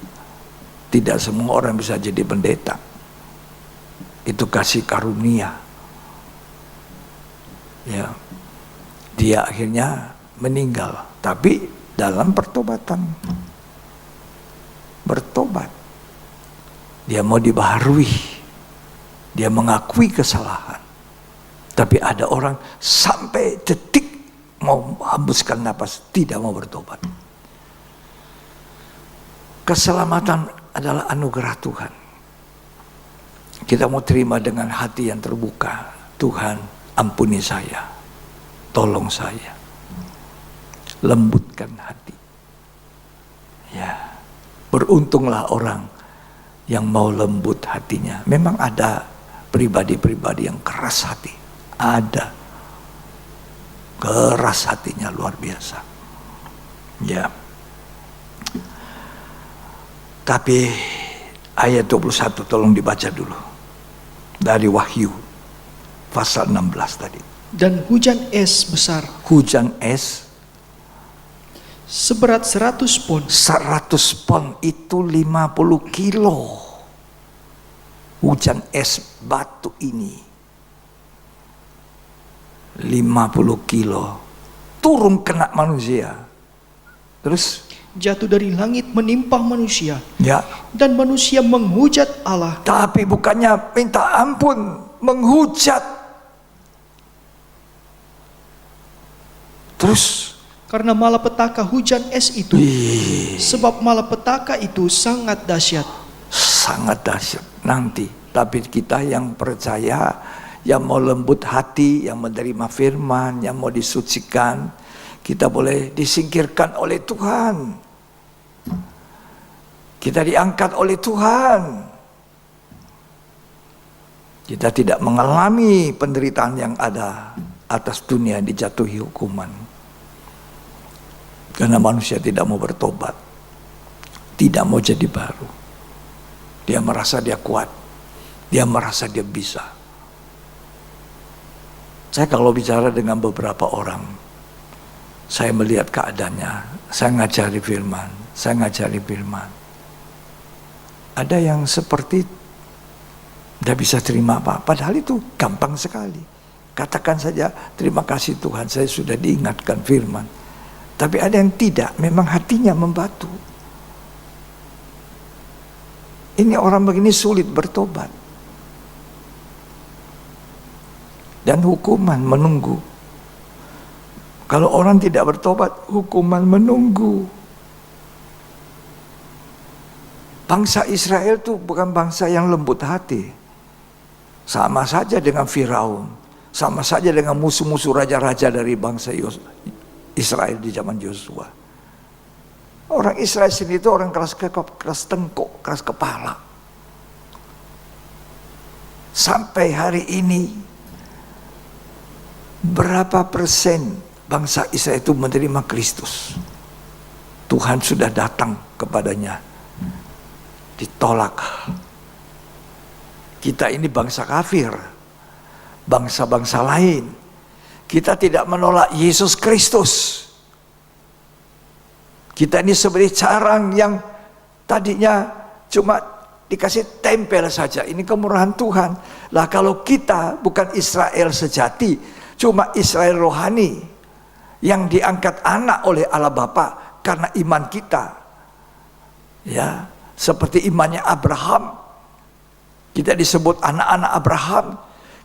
Tidak semua orang bisa jadi pendeta. Itu kasih karunia. Ya. Dia akhirnya meninggal. Tapi dalam pertobatan. Bertobat. Dia mau dibaharui. Dia mengakui kesalahan. Tapi ada orang sampai detik mau hembuskan napas, tidak mau bertobat. Keselamatan adalah anugerah Tuhan. Kita mau terima dengan hati yang terbuka. Tuhan, ampuni saya. Tolong saya. Lembutkan hati. Ya. Beruntunglah orang yang mau lembut hatinya. Memang ada pribadi-pribadi yang keras hati. Ada. Keras hatinya luar biasa. Ya. Tapi ayat 21 tolong dibaca dulu. Dari Wahyu pasal 16 tadi. Dan hujan es besar. Hujan es seberat 100 pon. 100 pon itu 50 kilo. Hujan es batu ini 50 kilo turun kena manusia. Terus jatuh dari langit menimpa manusia. Ya. Dan manusia menghujat Allah. Tapi bukannya minta ampun, menghujat. Terus karena malapetaka hujan es itu. Sebab malapetaka itu sangat dahsyat. Sangat dahsyat nanti. Tapi kita yang percaya, yang mau lembut hati, yang menerima firman, yang mau disucikan, kita boleh disingkirkan oleh Tuhan. Kita diangkat oleh Tuhan. Kita tidak mengalami penderitaan yang ada atas dunia dijatuhi hukuman. Karena manusia tidak mau bertobat. Tidak mau jadi baru. Dia merasa dia kuat. Dia merasa dia bisa. Saya kalau bicara dengan beberapa orang, saya melihat keadaannya, saya ngajari firman. Ada yang seperti tidak bisa terima apa, padahal itu gampang sekali. Katakan saja, terima kasih Tuhan, saya sudah diingatkan firman. Tapi ada yang tidak, memang hatinya membatu. Ini orang begini sulit bertobat. Dan hukuman menunggu. Kalau orang tidak bertobat, hukuman menunggu. Bangsa Israel itu bukan bangsa yang lembut hati. Sama saja dengan Firaun. Sama saja dengan musuh-musuh raja-raja dari bangsa Israel di zaman Yosua. Orang Israel sendiri itu orang keras tengkuk, keras kepala. Sampai hari ini, berapa persen bangsa Israel itu menerima Kristus? Tuhan sudah datang kepadanya, ditolak. Kita ini bangsa kafir, bangsa-bangsa lain. Kita tidak menolak Yesus Kristus. Kita ini seperti carang yang tadinya cuma dikasih tempel saja. Ini kemurahan Tuhan. Lah kalau kita bukan Israel sejati, cuma Israel rohani yang diangkat anak oleh Allah Bapa karena iman kita. Ya, seperti imannya Abraham. Kita disebut anak-anak Abraham.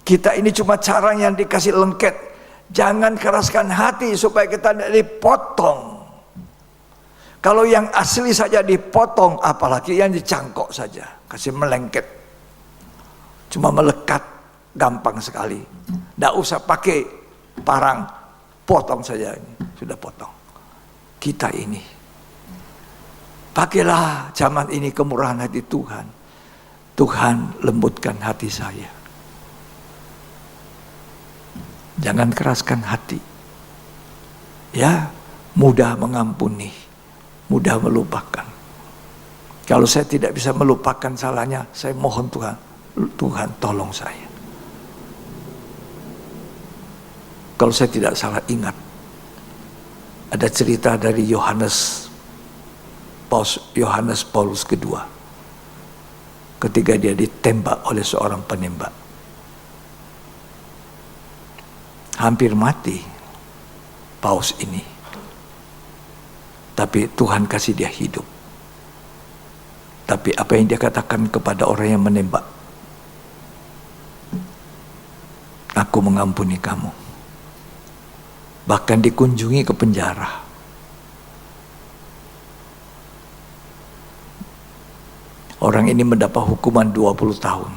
Kita ini cuma carang yang dikasih lengket. Jangan keraskan hati supaya kita tidak dipotong. Kalau yang asli saja dipotong, apalagi yang dicangkok saja, kasih melengket. Cuma melekat, gampang sekali. Tidak usah pakai parang, potong saja ini, sudah potong. kita ini. Pakailah zaman ini kemurahan hati Tuhan. Tuhan, lembutkan hati saya. Jangan keraskan hati. Ya, mudah mengampuni, mudah melupakan. Kalau saya tidak bisa melupakan salahnya, saya mohon Tuhan tolong saya. Kalau saya tidak salah ingat, ada cerita dari Yohanes Paulus kedua, ketika dia ditembak oleh seorang penembak, hampir mati Paulus ini, tapi Tuhan kasih dia hidup. Tapi apa yang dia katakan kepada orang yang menembak, aku mengampuni kamu. Bahkan dikunjungi ke penjara. Orang ini mendapat hukuman 20 tahun.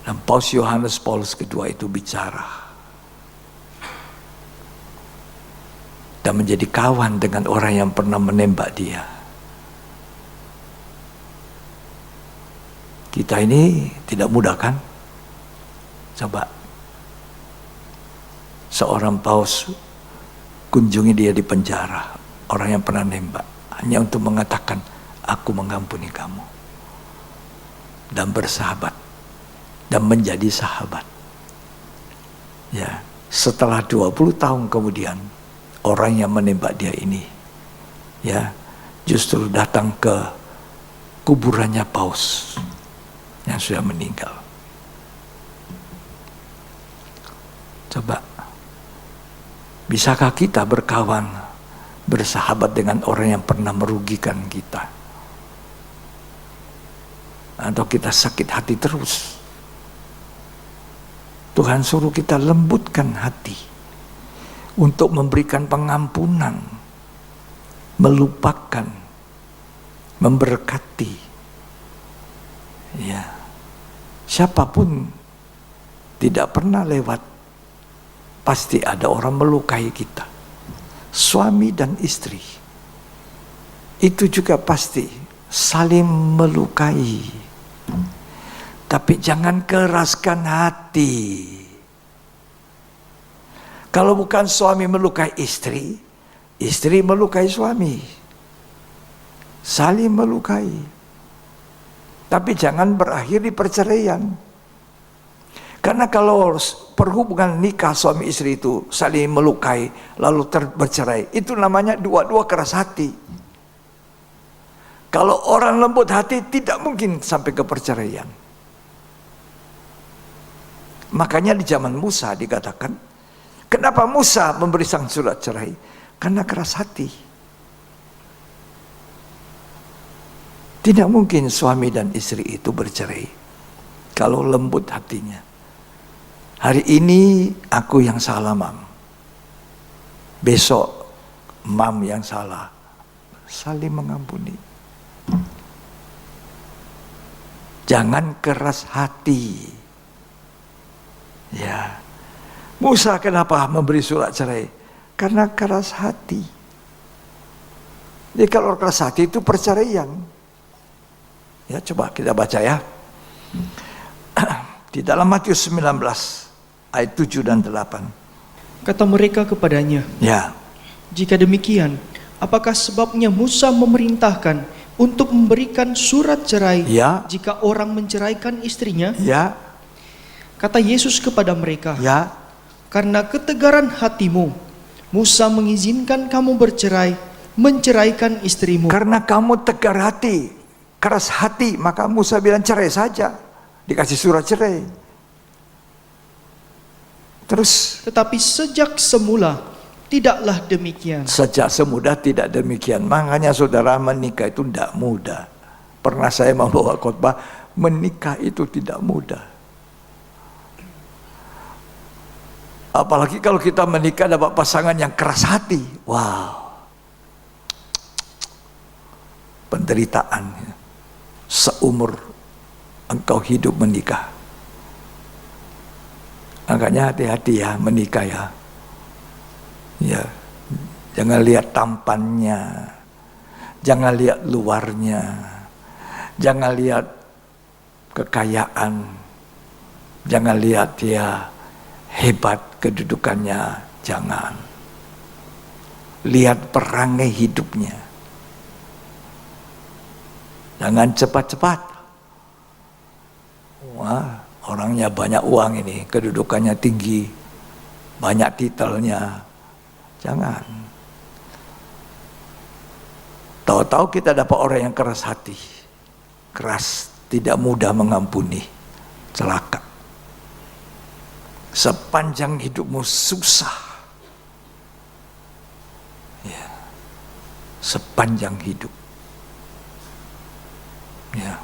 Dan Yohanes Paulus kedua itu bicara. Dan menjadi kawan dengan orang yang pernah menembak dia. Kita ini tidak mudah kan? Coba. Seorang Paus kunjungi dia di penjara, orang yang pernah nembak, hanya untuk mengatakan, aku mengampuni kamu. Dan bersahabat, dan menjadi sahabat. Ya, setelah 20 tahun kemudian, orang yang menembak dia ini, ya, justru datang ke kuburannya Paus yang sudah meninggal. Coba, bisakah kita berkawan, bersahabat dengan orang yang pernah merugikan kita? Atau kita sakit hati terus? Tuhan suruh kita lembutkan hati untuk memberikan pengampunan, melupakan, memberkati. Ya, siapapun tidak pernah lewat, pasti ada orang melukai kita. Suami dan istri itu juga pasti saling melukai. Tapi jangan keraskan hati. Kalau bukan suami melukai istri, istri melukai suami. Saling melukai. Tapi jangan berakhir di perceraian. Karena kalau perhubungan nikah suami istri itu saling melukai lalu bercerai, itu namanya dua-dua keras hati. Kalau orang lembut hati tidak mungkin sampai ke perceraian. Makanya di zaman Musa dikatakan, kenapa Musa memberi sang surat cerai? Karena keras hati. Tidak mungkin suami dan istri itu bercerai kalau lembut hatinya. Hari ini aku yang salah, Mam. Besok Mam yang salah. Saling mengampuni. Jangan keras hati. Ya. Musa kenapa memberi surat cerai? Karena keras hati. Jadi kalau keras hati itu perceraian. Ya, coba kita baca ya. Di dalam Matius 19 ayat 7 dan 8. Kata mereka kepadanya, Ya. jika demikian, apakah sebabnya Musa memerintahkan untuk memberikan surat cerai Ya. jika orang menceraikan istrinya? Ya. Kata Yesus kepada mereka, Ya. karena ketegaran hatimu, Musa mengizinkan kamu bercerai, menceraikan istrimu. Karena kamu tegar hati, keras hati, maka Musa bilang cerai saja. Dikasih surat cerai. Terus, Tetapi sejak semula tidaklah demikian. sejak semudah tidak demikian. Makanya saudara, menikah itu tidak mudah. Pernah saya membawa khotbah, menikah itu tidak mudah. Apalagi kalau kita menikah dapat pasangan yang keras hati. Wow. Penderitaan. Seumur engkau hidup menikah. Makanya hati-hati ya menikah ya. Ya, Jangan lihat tampannya, jangan lihat luarnya, jangan lihat kekayaan, jangan lihat dia hebat kedudukannya, jangan. Lihat perangai hidupnya. Jangan cepat-cepat. Wah, orangnya banyak uang ini, kedudukannya tinggi, banyak titelnya. Jangan. Tahu-tahu kita dapat orang yang keras hati, keras, tidak mudah mengampuni, celaka. Sepanjang hidupmu susah, ya, sepanjang hidup, ya.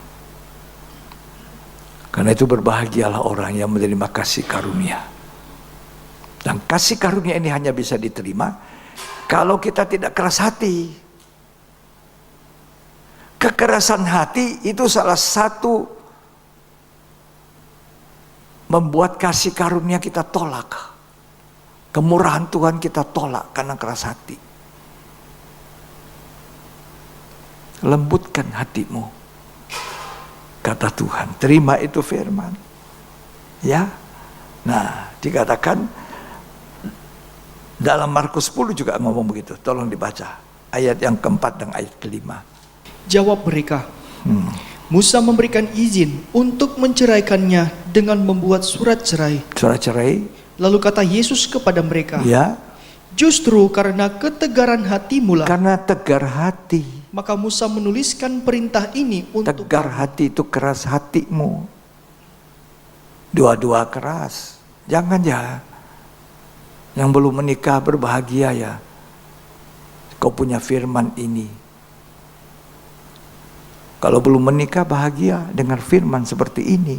Karena itu berbahagialah orang yang menerima kasih karunia. Dan kasih karunia ini hanya bisa diterima kalau kita tidak keras hati. Kekerasan hati itu salah satu membuat kasih karunia kita tolak. Kemurahan Tuhan kita tolak karena keras hati. Lembutkan hatimu, kata Tuhan. Terima itu firman. Ya. Nah, dikatakan dalam Markus 10 juga ngomong begitu. Tolong dibaca ayat yang keempat dan ayat kelima. Jawab mereka, Musa memberikan izin untuk menceraikannya dengan membuat surat cerai. Surat cerai. Lalu kata Yesus kepada mereka, Ya. justru karena ketegaran hatimu lah, Karena tegar hati. maka Musa menuliskan perintah ini untuk Tegar hati itu keras hatimu. Dua-dua keras. Jangan ya. Yang belum menikah berbahagia ya. Kau punya firman ini. Kalau belum menikah bahagia dengar firman seperti ini.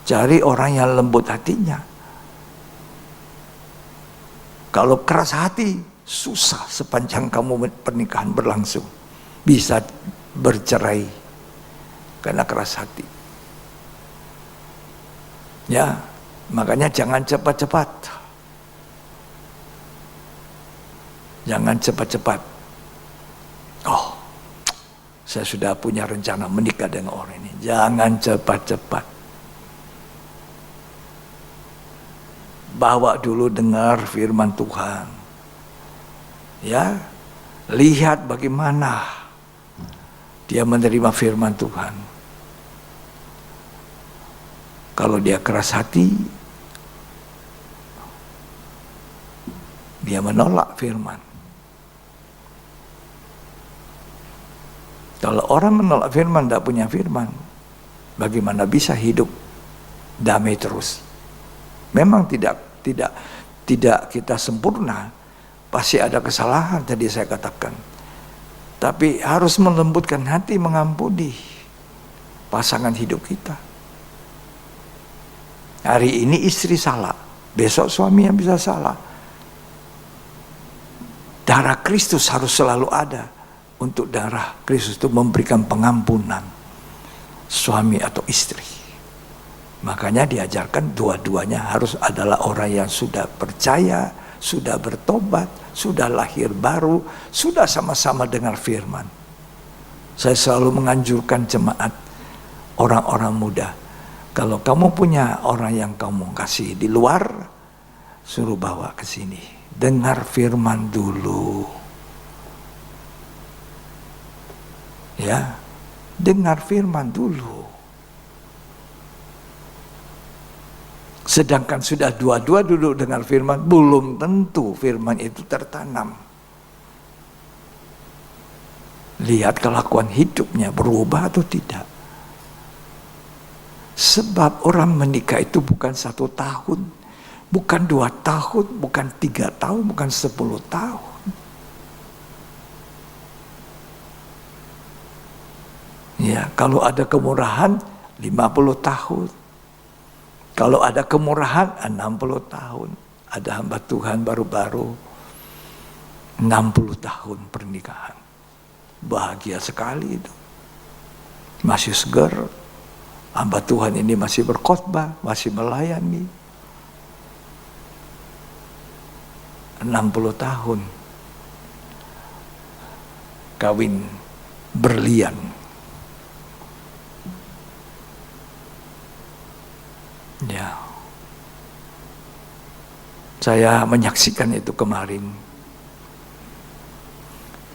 Cari orang yang lembut hatinya. Kalau keras hati, susah sepanjang kamu pernikahan berlangsung. Bisa bercerai karena keras hati. Ya, makanya jangan cepat-cepat. Jangan cepat-cepat. Oh, saya sudah punya rencana menikah dengan orang ini. Jangan cepat-cepat. Bawa dulu dengar firman Tuhan. Ya, lihat bagaimana dia menerima firman Tuhan. Kalau dia keras hati, dia menolak firman. Kalau orang menolak firman, tidak punya firman, bagaimana bisa hidup damai terus? Memang tidak kita sempurna, pasti ada kesalahan tadi saya katakan. Tapi harus melembutkan hati, mengampuni pasangan hidup kita. Hari ini istri salah, besok suami yang bisa salah. Darah Kristus harus selalu ada. Untuk darah Kristus itu memberikan pengampunan suami atau istri. Makanya diajarkan dua-duanya harus adalah orang yang sudah percaya, sudah bertobat, sudah lahir baru, sudah sama-sama dengar firman. Saya selalu menganjurkan jemaat, orang-orang muda, kalau kamu punya orang yang kamu kasih di luar, suruh bawa ke sini. Dengar firman dulu. Ya, dengar firman dulu. Sedangkan sudah dua-dua duduk dengar firman, belum tentu firman itu tertanam. Lihat kelakuan hidupnya berubah atau tidak. Sebab orang menikah itu bukan 1 tahun, bukan 2 tahun, bukan 3 tahun, bukan 10 tahun. Ya, kalau ada kemurahan 50 tahun. Kalau ada kemurahan 60 tahun. Ada hamba Tuhan baru-baru 60 tahun pernikahan. Bahagia sekali itu. Masih segar. Hamba Tuhan ini masih berkhotbah, masih melayani. 60 tahun kawin berlian. Ya. Saya menyaksikan itu kemarin.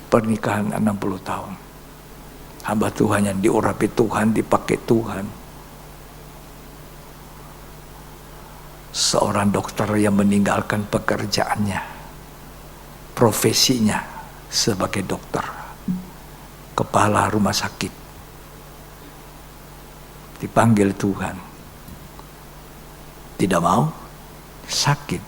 Pernikahan 60 tahun. Hamba Tuhan yang diurapi Tuhan, dipakai Tuhan. Seorang dokter yang meninggalkan pekerjaannya, profesinya sebagai dokter, kepala rumah sakit, dipanggil Tuhan, tidak mau, sakit.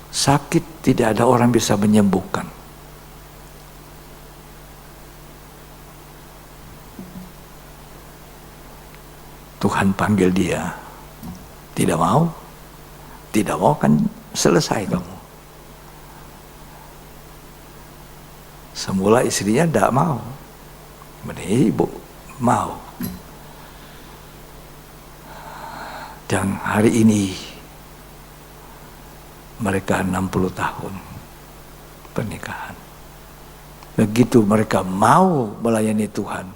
Sakit tidak ada orang bisa menyembuhkan. Tuhan panggil dia, tidak mau kan selesai kamu. Semula istrinya tidak mau, kemudian ibu mau. Dan hari ini mereka 60 tahun pernikahan. Begitu mereka mau melayani Tuhan,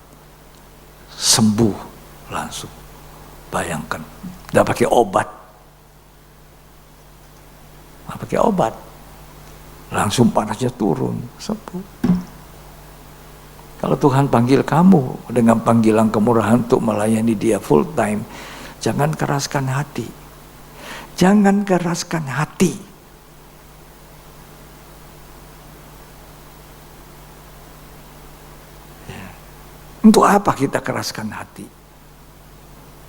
sembuh langsung. Bayangkan, tidak pakai obat. Tidak pakai obat. Langsung panasnya turun, sembuh. Kalau Tuhan panggil kamu dengan panggilan kemurahan untuk melayani Dia full time, jangan keraskan hati. Jangan keraskan hati. Untuk apa kita keraskan hati?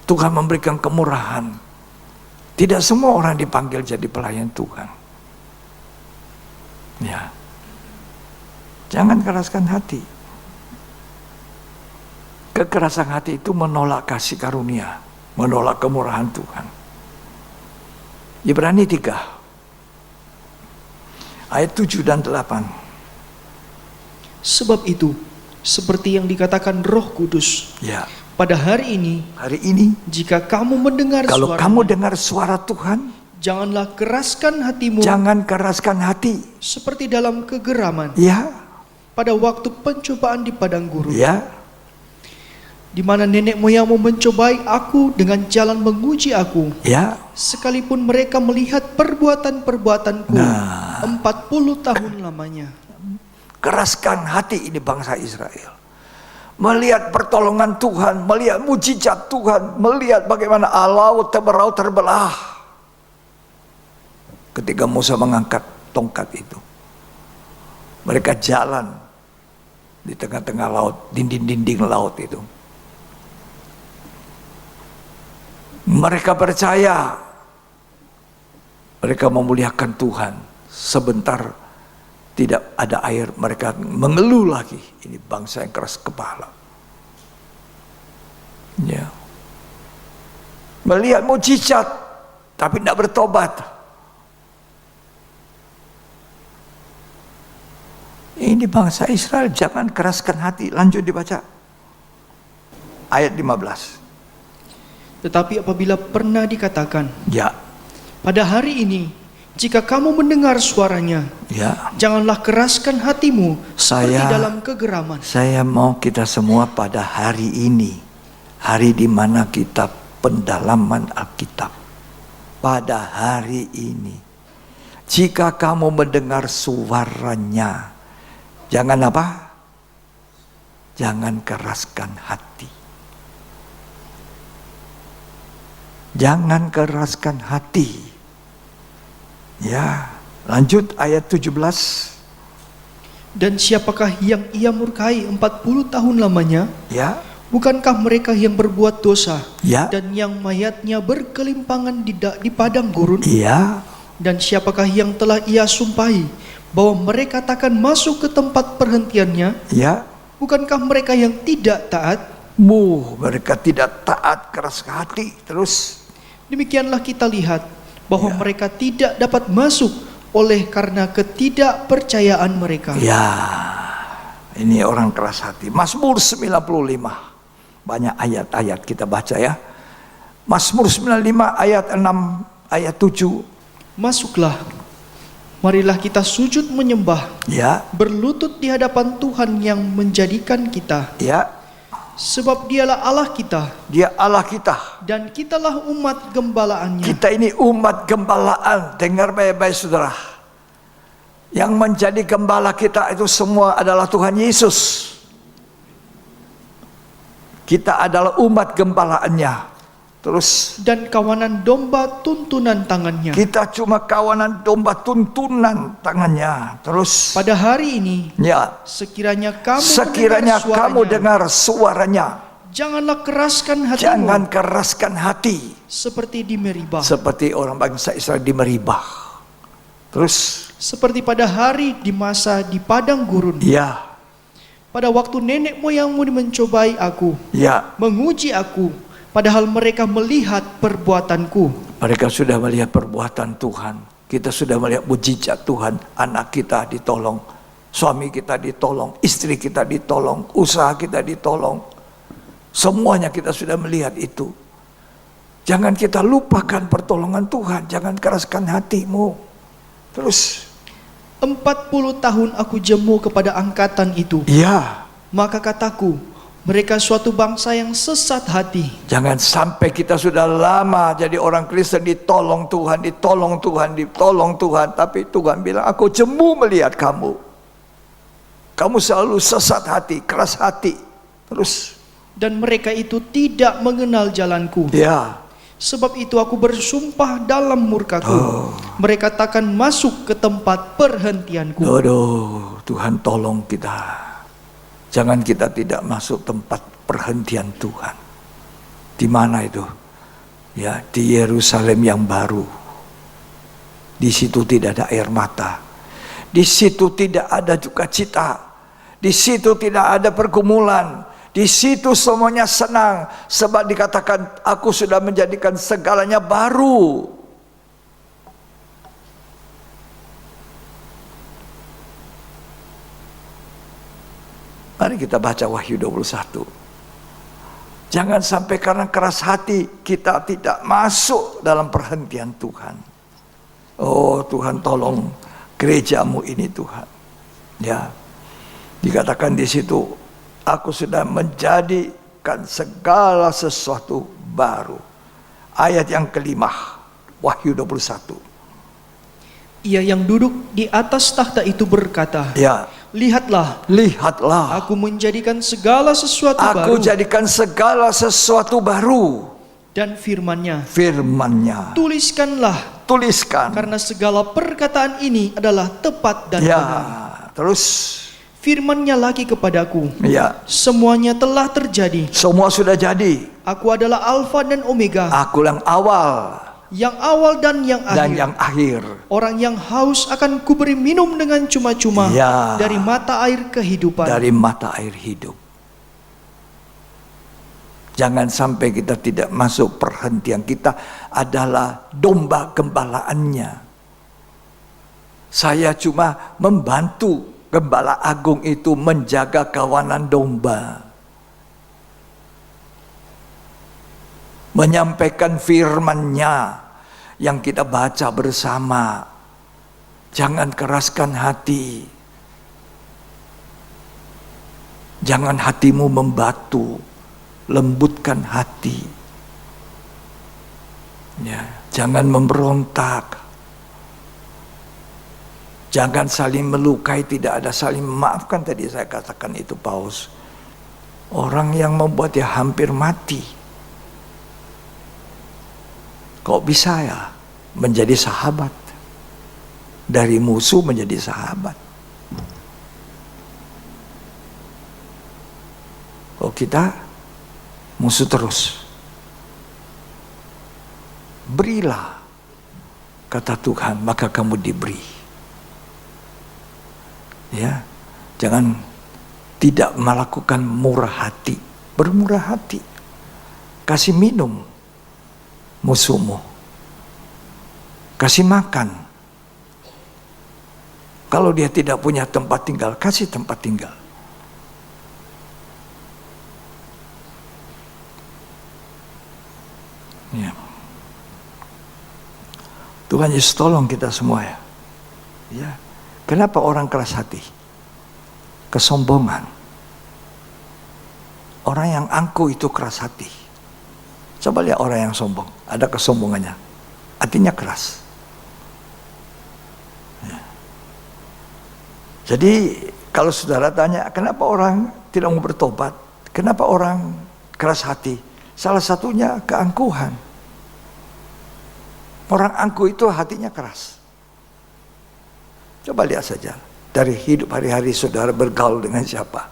Tuhan memberikan kemurahan. Tidak semua orang dipanggil jadi pelayan Tuhan. Ya. Jangan keraskan hati. Kekerasan hati itu menolak kasih karunia, menolak kemurahan Tuhan. Ibrani 3 ayat 7 dan 8. Sebab itu, seperti yang dikatakan Roh Kudus, Ya. pada hari ini, jika kamu mendengar kalau suaranya, kamu dengar suara Tuhan, janganlah keraskan hatimu, jangan keraskan hati. seperti dalam kegeraman, Ya. pada waktu pencobaan di padang gurun, Ya. di mana nenek moyangmu mencobai aku dengan jalan menguji aku, Ya. sekalipun mereka melihat perbuatan-perbuatanku 40 tahun lamanya. Keraskan hati ini bangsa Israel. Melihat pertolongan Tuhan, melihat mujizat Tuhan, melihat bagaimana laut terbelah. Ketika Musa mengangkat tongkat itu, mereka jalan di tengah-tengah laut, dinding-dinding laut itu. Mereka percaya, mereka memuliakan Tuhan. Sebentar tidak ada air, mereka mengeluh lagi. Ini bangsa yang keras kepala. Ya. Melihat mujizat, tapi tidak bertobat. Ini bangsa Israel, jangan keraskan hati. Lanjut dibaca. Ayat 15. Tetapi apabila pernah dikatakan, Ya. pada hari ini, jika kamu mendengar suaranya, Ya. janganlah keraskan hatimu seperti Saya- dalam kegeraman. Saya mau kita semua pada hari ini, hari di mana kita pendalaman Alkitab. Pada hari ini, jika kamu mendengar suaranya, jangan apa? Jangan keraskan hati. Jangan keraskan hati. Ya, lanjut ayat 17. Dan siapakah yang ia murkai 40 tahun lamanya? Ya, Bukankah mereka yang berbuat dosa ya, dan yang mayatnya berkelimpangan di padang gurun? ya, Dan siapakah yang telah ia sumpahi bahwa mereka takkan masuk ke tempat perhentiannya? ya. Bukankah mereka yang tidak taat? Mereka tidak taat, keras hati. Terus, Demikianlah kita lihat bahwa Ya. mereka tidak dapat masuk oleh karena ketidakpercayaan mereka. ya, ini orang keras hati. Mazmur 95. Banyak ayat-ayat kita baca ya. Mazmur 95 ayat 6, ayat 7. Masuklah, marilah kita sujud menyembah, Ya, berlutut di hadapan Tuhan yang menjadikan kita. ya, Sebab dialah Allah kita, Dia Allah kita. dan kitalah umat gembalaannya. Kita ini umat gembalaan. Dengar baik-baik saudara. Yang menjadi gembala kita itu semua adalah Tuhan Yesus. Kita adalah umat gembalaannya. Terus Dan kawanan domba tuntunan tangannya. kita cuma kawanan domba tuntunan tangannya. Terus Pada hari ini, ya, sekiranya sekiranya kamu dengar suaranya, janganlah keraskan hatimu jangan keraskan hati seperti di Meribah, seperti orang bangsa Israel di Meribah. Terus seperti pada hari di masa di padang gurun. ya, Pada waktu nenek moyangmu mencobai aku, ya, menguji aku, padahal mereka melihat perbuatanku. mereka sudah melihat perbuatan Tuhan. Kita sudah melihat mujizat Tuhan. Anak kita ditolong, suami kita ditolong, istri kita ditolong, usaha kita ditolong. Semuanya kita sudah melihat itu. Jangan kita lupakan pertolongan Tuhan. Jangan keraskan hatimu. Terus 40 tahun aku jemu kepada angkatan itu. ya, Maka kataku, mereka suatu bangsa yang sesat hati. jangan sampai kita sudah lama jadi orang Kristen ditolong Tuhan, ditolong Tuhan, ditolong Tuhan. Tapi Tuhan bilang, aku jemu melihat kamu. Kamu selalu sesat hati, keras hati. Terus Dan mereka itu tidak mengenal jalanku. ya, Sebab itu aku bersumpah dalam murkaku, mereka takkan masuk ke tempat perhentianku. aduh, Tuhan tolong kita. Jangan kita tidak masuk tempat perhentian Tuhan. Di mana itu? Ya, di Yerusalem yang baru. Di situ tidak ada air mata. Di situ tidak ada sukacita. Di situ tidak ada pergumulan. Di situ semuanya senang. Sebab dikatakan, aku sudah menjadikan segalanya baru. Mari kita baca Wahyu 21. Jangan sampai karena keras hati kita tidak masuk dalam perhentian Tuhan. Oh Tuhan, tolong gerejamu ini Tuhan. Ya, dikatakan di situ, aku sudah menjadikan segala sesuatu baru. Ayat yang kelima, Wahyu 21. Ia yang duduk di atas takhta itu berkata, Ya, lihatlah, lihatlah, aku menjadikan segala sesuatu aku baru. jadikan segala sesuatu baru. Dan firman-Nya, Firman-Nya, tuliskanlah, tuliskan. karena segala perkataan ini adalah tepat dan Ya, benar. terus Firman-Nya lagi kepadaku, ya, semuanya telah terjadi. semua sudah jadi. Aku adalah Alfa dan Omega, Aku yang awal yang awal dan yang akhir. dan yang akhir. Orang yang haus akan kuberi minum dengan cuma-cuma Ya. dari mata air kehidupan. Dari mata air hidup. Jangan sampai kita tidak masuk perhentian. Kita adalah domba gembalaannya. Saya cuma membantu gembala agung itu menjaga kawanan domba. Menyampaikan firman-Nya yang kita baca bersama. Jangan keraskan hati. Jangan hatimu membatu. Lembutkan hati. Ya, jangan memberontak. Jangan saling melukai, tidak ada saling memaafkan. Tadi saya katakan itu Paus. Orang yang membuat dia hampir mati. Kok bisa ya menjadi sahabat? Dari musuh menjadi sahabat. Kok kita musuh terus? Berilah, kata Tuhan, maka kamu diberi. Ya, jangan tidak melakukan murah hati. Bermurah hati. Kasih minum musuhmu. Kasih makan. Kalau dia tidak punya tempat tinggal, kasih tempat tinggal. Ya. Tuhan Yesus tolong kita semua ya. Ya. Kenapa orang keras hati? Kesombongan. Orang yang angkuh itu keras hati. Coba lihat orang yang sombong, ada kesombongannya. Hatinya keras. Ya. Jadi kalau saudara tanya, kenapa orang tidak mau bertobat? Kenapa orang keras hati? Salah satunya keangkuhan. Orang angkuh itu hatinya keras. Coba lihat saja, dari hidup hari-hari saudara bergaul dengan siapa.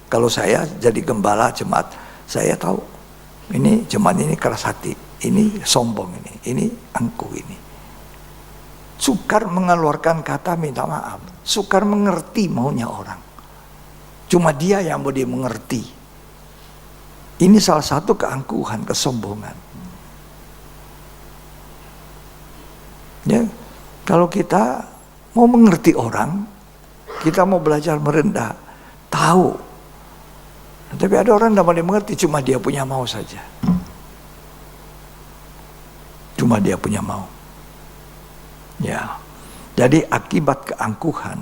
Kalau saya jadi gembala jemaat, saya tahu ini jemaat ini keras hati, ini sombong, ini angkuh ini. Sukar mengeluarkan kata minta maaf, sukar mengerti maunya orang. Cuma dia yang mau dimengerti. Ini salah satu keangkuhan, kesombongan. Ya, kalau kita mau mengerti orang, kita mau belajar merendah, tahu. Tapi ada orang yang tidak mau mengerti, cuma dia punya mau saja. Cuma dia punya mau. Ya. Jadi akibat keangkuhan,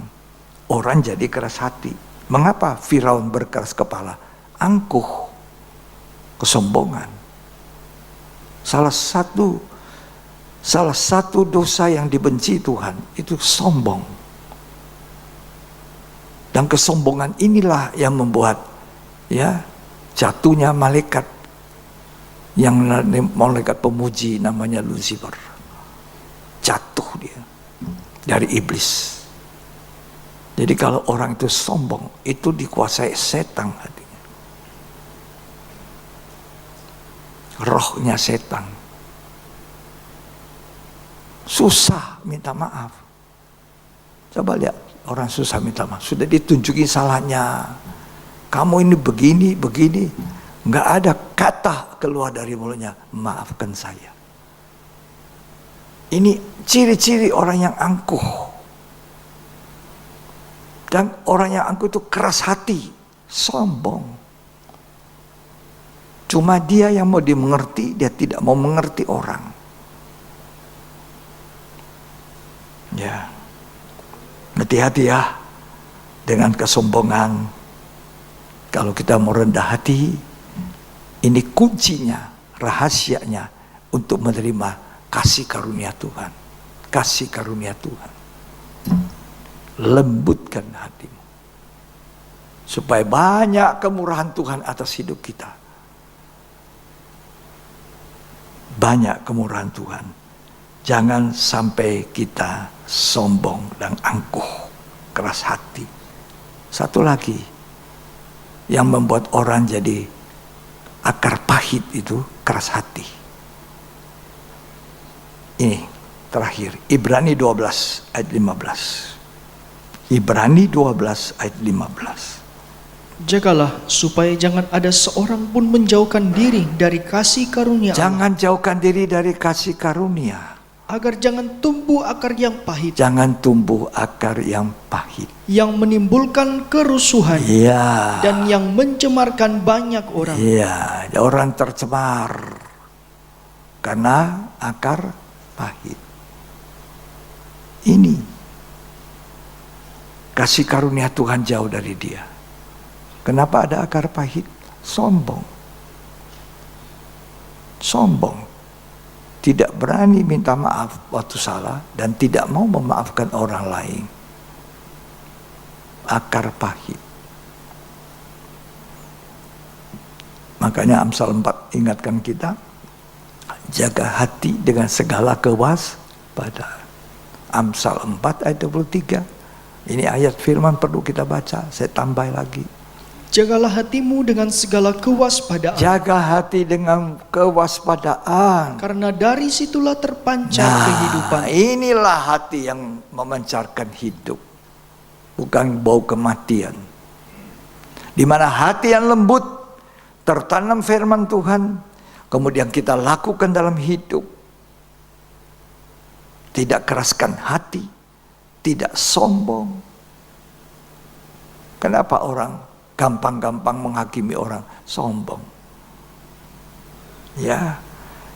orang jadi keras hati. Mengapa Firaun berkeras kepala? Angkuh. Kesombongan. Salah satu dosa yang dibenci Tuhan itu sombong. Dan kesombongan inilah yang membuat jatuhnya malaikat yang malaikat pemuji namanya Lucifer. Jatuh dia dari iblis. Jadi kalau orang itu sombong, itu dikuasai setan hatinya. Rohnya setan. Susah minta maaf. Coba lihat orang susah minta maaf. Sudah ditunjukin salahnya. Kamu ini begini. Nggak ada kata keluar dari mulutnya. Maafkan saya. Ini ciri-ciri orang yang angkuh. Dan orang yang angkuh itu keras hati. Sombong. Cuma dia yang mau dimengerti, dia tidak mau mengerti orang. Ya. Hati-hati ya dengan kesombongan. Kalau kita mau rendah hati, ini kuncinya, rahasianya untuk menerima kasih karunia Tuhan. Kasih karunia Tuhan. Lembutkan hatimu. Supaya banyak kemurahan Tuhan atas hidup kita. Banyak kemurahan Tuhan. Jangan sampai kita sombong dan angkuh, keras hati. Satu lagi, yang membuat orang jadi akar pahit itu keras hati. Ini terakhir, Ibrani 12 ayat 15. Ibrani 12 ayat 15. Jagalah supaya jangan ada seorang pun menjauhkan diri dari kasih karunia Allah. Jangan jauhkan diri dari kasih karunia. Agar jangan tumbuh akar yang pahit. Jangan tumbuh akar yang pahit. Yang menimbulkan kerusuhan. Ya. Dan yang mencemarkan banyak orang. Ya, orang tercemar. Karena akar pahit. Ini. Kasih karunia Tuhan jauh dari dia. Kenapa ada akar pahit? Sombong. Sombong. Tidak berani minta maaf waktu salah dan tidak mau memaafkan orang lain. Akar pahit. Makanya Amsal 4 ingatkan kita, jaga hati dengan segala kewaspadaan. Amsal 4 ayat 23. Ini ayat firman perlu kita baca, saya tambah lagi. Jagalah hatimu dengan segala kewaspadaan. Jaga hati dengan kewaspadaan. Karena dari situlah terpancar kehidupan. Inilah hati yang memancarkan hidup. Bukan bau kematian. Di mana hati yang lembut, tertanam firman Tuhan, kemudian kita lakukan dalam hidup. Tidak keraskan hati, tidak sombong. Kenapa orang gampang-gampang menghakimi orang? Sombong. Ya,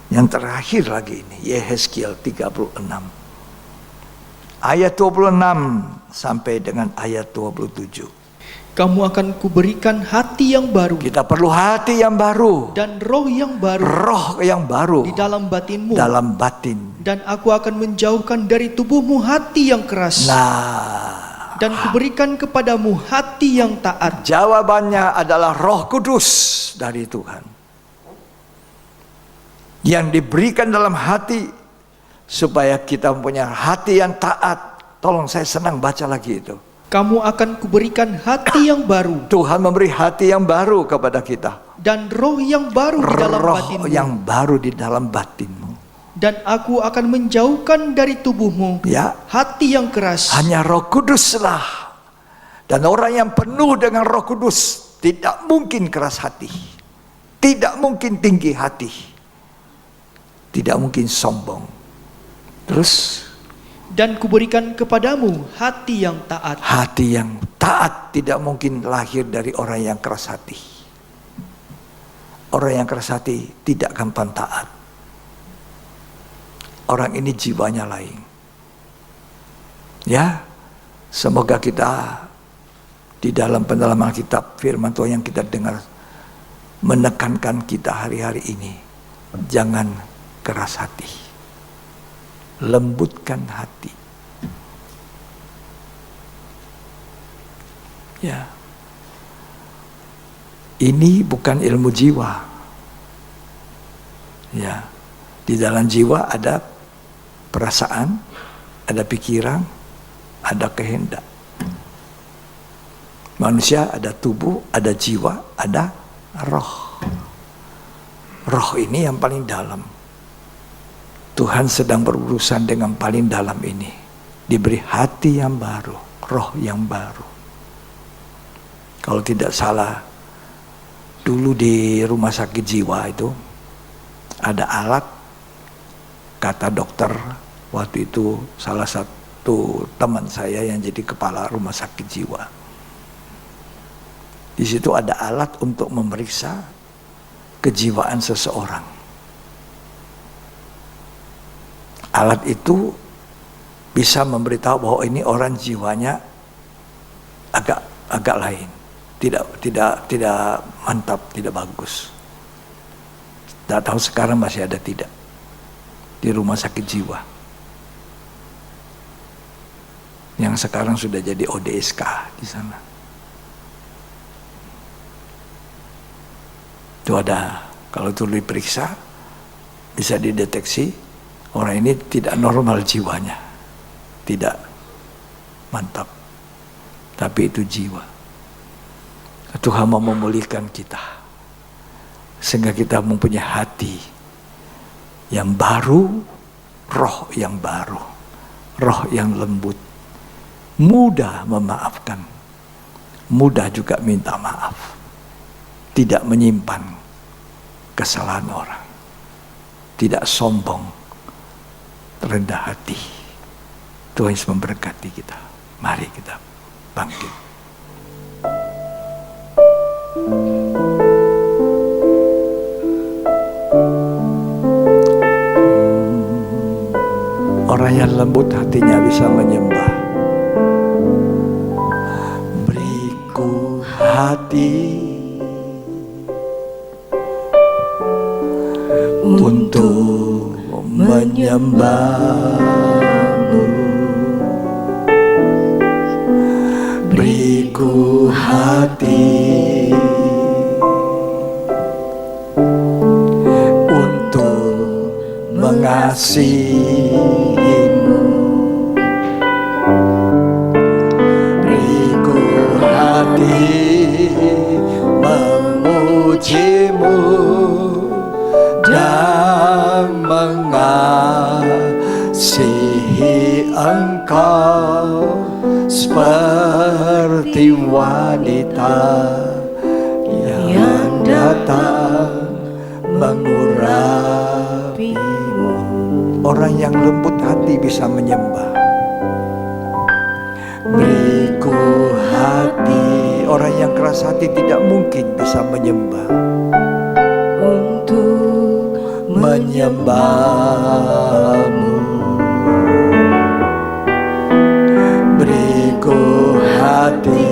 yang terakhir lagi ini, Yehezkiel 36. ayat 26 sampai dengan ayat 27. Kamu akan kuberikan hati yang baru Kita perlu hati yang baru, dan roh yang baru roh yang baru di dalam batinmu. dalam batin. Dan aku akan menjauhkan dari tubuhmu hati yang keras. Nah, Dan kuberikan kepadamu hati yang taat. jawabannya adalah Roh Kudus dari Tuhan yang diberikan dalam hati supaya kita mempunyai hati yang taat. Tolong, saya senang baca lagi itu. Kamu akan kuberikan hati yang baru Tuhan memberi hati yang baru kepada kita. dan roh yang baru di dalam Roh batinmu. yang baru di dalam batinmu. Dan aku akan menjauhkan dari tubuhmu Ya, hati yang keras. hanya Roh Kuduslah. Dan orang yang penuh dengan Roh Kudus tidak mungkin keras hati, tidak mungkin tinggi hati, tidak mungkin sombong. Terus, Dan kuberikan kepadamu hati yang taat. hati yang taat tidak mungkin lahir dari orang yang keras hati. Orang yang keras hati tidak gampang taat. Orang ini jiwanya lain. Ya, semoga kita di dalam pendalaman kitab firman Tuhan yang kita dengar menekankan kita hari-hari ini, jangan keras hati, lembutkan hati. Ya, ini bukan ilmu jiwa. Ya, di dalam jiwa ada perasaan, ada pikiran, ada kehendak. Manusia ada tubuh, ada jiwa, ada roh. Roh ini yang paling dalam. Tuhan sedang berurusan dengan paling dalam ini. Diberi hati yang baru, roh yang baru. Kalau tidak salah, dulu di rumah sakit jiwa itu ada alat, kata dokter waktu itu, salah satu teman saya yang jadi kepala rumah sakit jiwa. Di situ ada alat untuk memeriksa kejiwaan seseorang. Alat itu bisa memberitahu bahwa ini orang jiwanya agak lain, tidak mantap, tidak bagus. Tidak tahu sekarang masih ada tidak di rumah sakit jiwa yang sekarang sudah jadi ODSK di sana. Itu ada, kalau itu diperiksa bisa dideteksi orang ini tidak normal jiwanya, tidak mantap, tapi itu jiwa. Tuhan mau memulihkan kita sehingga kita mempunyai hati yang baru, roh yang baru, roh yang lembut, mudah memaafkan, mudah juga minta maaf, tidak menyimpan kesalahan orang, tidak sombong, rendah hati. Tuhan Yesus memberkati kita. Mari kita bangkit. Orang yang lembut hatinya bisa menyembah. Beriku hati untuk menyembah-Mu. Beriku hati untuk mengasihi-Mu. Beriku hati memuji-Mu dan mengasihi Engkau seperti wanita yang datang mengurapi-Mu. Orang yang lembut hati bisa menyembah. Beriku hati. Orang yang keras hati tidak mungkin bisa menyembah. Untuk menyembah-Mu. beriku hati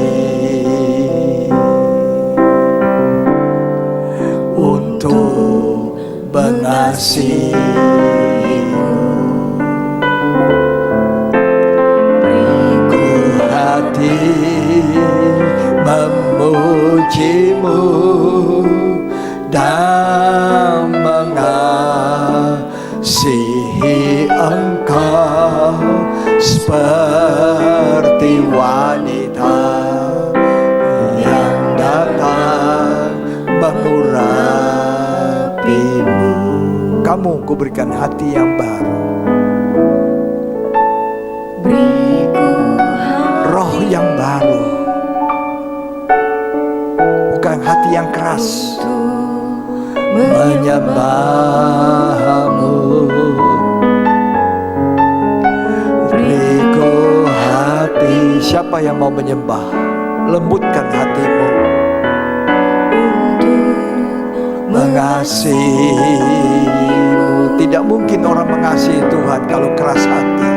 untuk mengasihimu, beriku hati memujimu dan mengasihi Engkau seperti wanita yang datang mengurapimu. Kamu kuberikan hati yang baru, roh yang baru, bukan hati yang keras. Menyembahmu, beriku hati. Siapa yang mau menyembah? Lembutkan hatimu. Mengasihimu. Tidak mungkin orang mengasihi Tuhan kalau keras hati.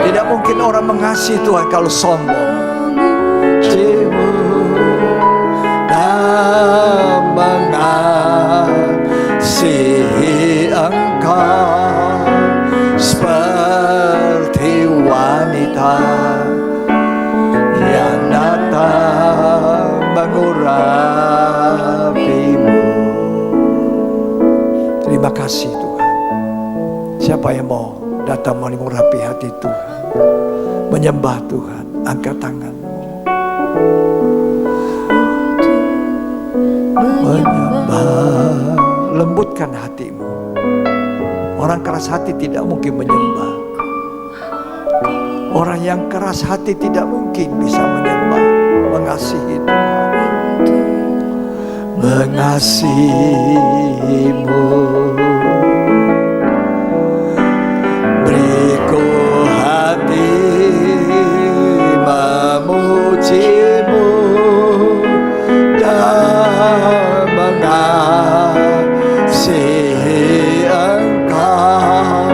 Tidak mungkin orang mengasihi Tuhan kalau sombong. Jiwa dan mengasihi Engkau seperti wanita yang datang mengurapimu. Terima kasih Tuhan. Siapa yang mau datang mengurapi hati Tuhan, menyembah Tuhan, angkat tanganmu. Menyembah, lembutkan hatimu. Orang keras hati tidak mungkin menyembah. Orang yang keras hati tidak mungkin bisa menyembah, mengasihi Tuhan. Mengasihimu, beriku hati memujimu dan mengasihi Engkau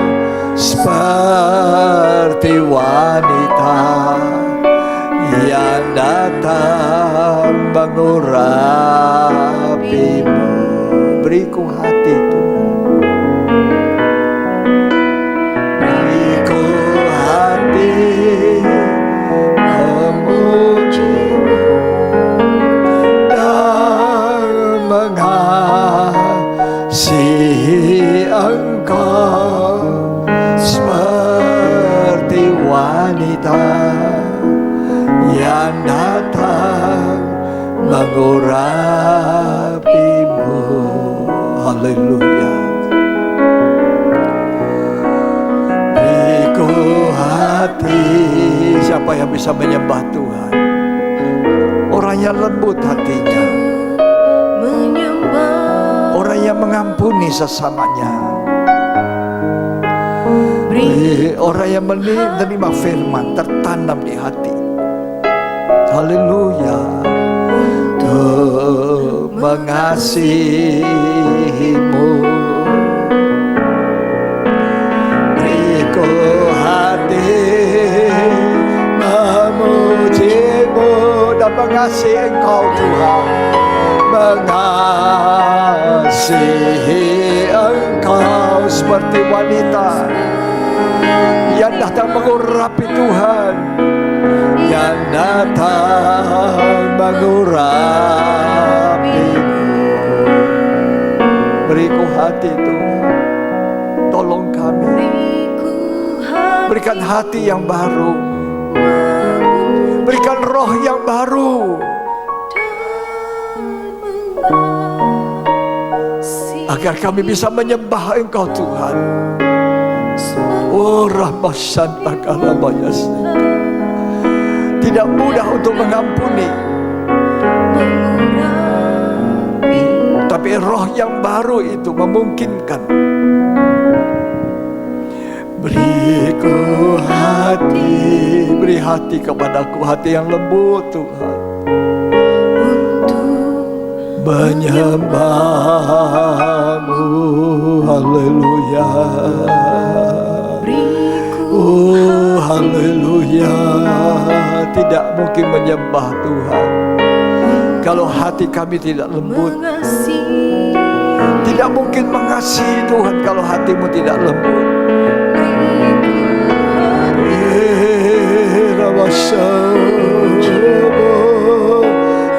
seperti wanita yang datang mengurapimu. Beriku hati Tuhan, beriku hati memujimu dan mengasihi Engkau seperti wanita yang datang mengurapimu. Haleluya. Beriku hati. Siapa yang bisa menyembah Tuhan? Orang yang lembut hatinya, orang yang mengampuni sesamanya, orang yang menerima firman tertanam di hati. Haleluya. Untuk mengasihimu, beriku hati memujimu dan mengasihi Engkau Tuhan. Mengasihi Engkau seperti wanita yang datang mengurapi Tuhan, yang datang mengurapimu. Beriku hati Tuhan, tolong kami, berikan hati yang baru, berikan roh yang baru, agar kami bisa menyembah Engkau Tuhan. Oh Rahmasantakalamaya. Tidak mudah untuk mengampuni, tapi roh yang baru itu memungkinkan. Beriku hati, beri hati kepadaku, hati yang lembut Tuhan, menyembahmu. Haleluya. Oh haleluya. Tidak mungkin menyembah Tuhan kalau hati kami tidak lembut. Tidak mungkin mengasihi Tuhan kalau hatimu tidak lembut.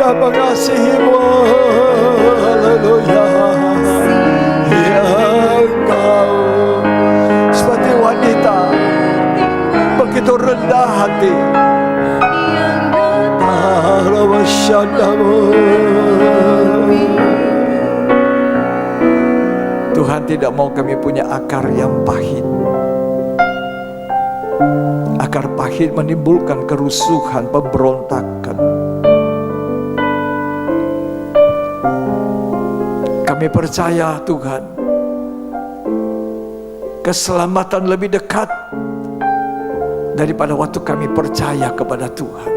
Dan mengasihimu, haleluya. Ya Engkau seperti wanita begitu rendah hati. Tuhan tidak mau kami punya akar yang pahit. Akar pahit menimbulkan kerusuhan, pemberontakan. Kami percaya Tuhan, keselamatan lebih dekat daripada waktu kami percaya kepada Tuhan.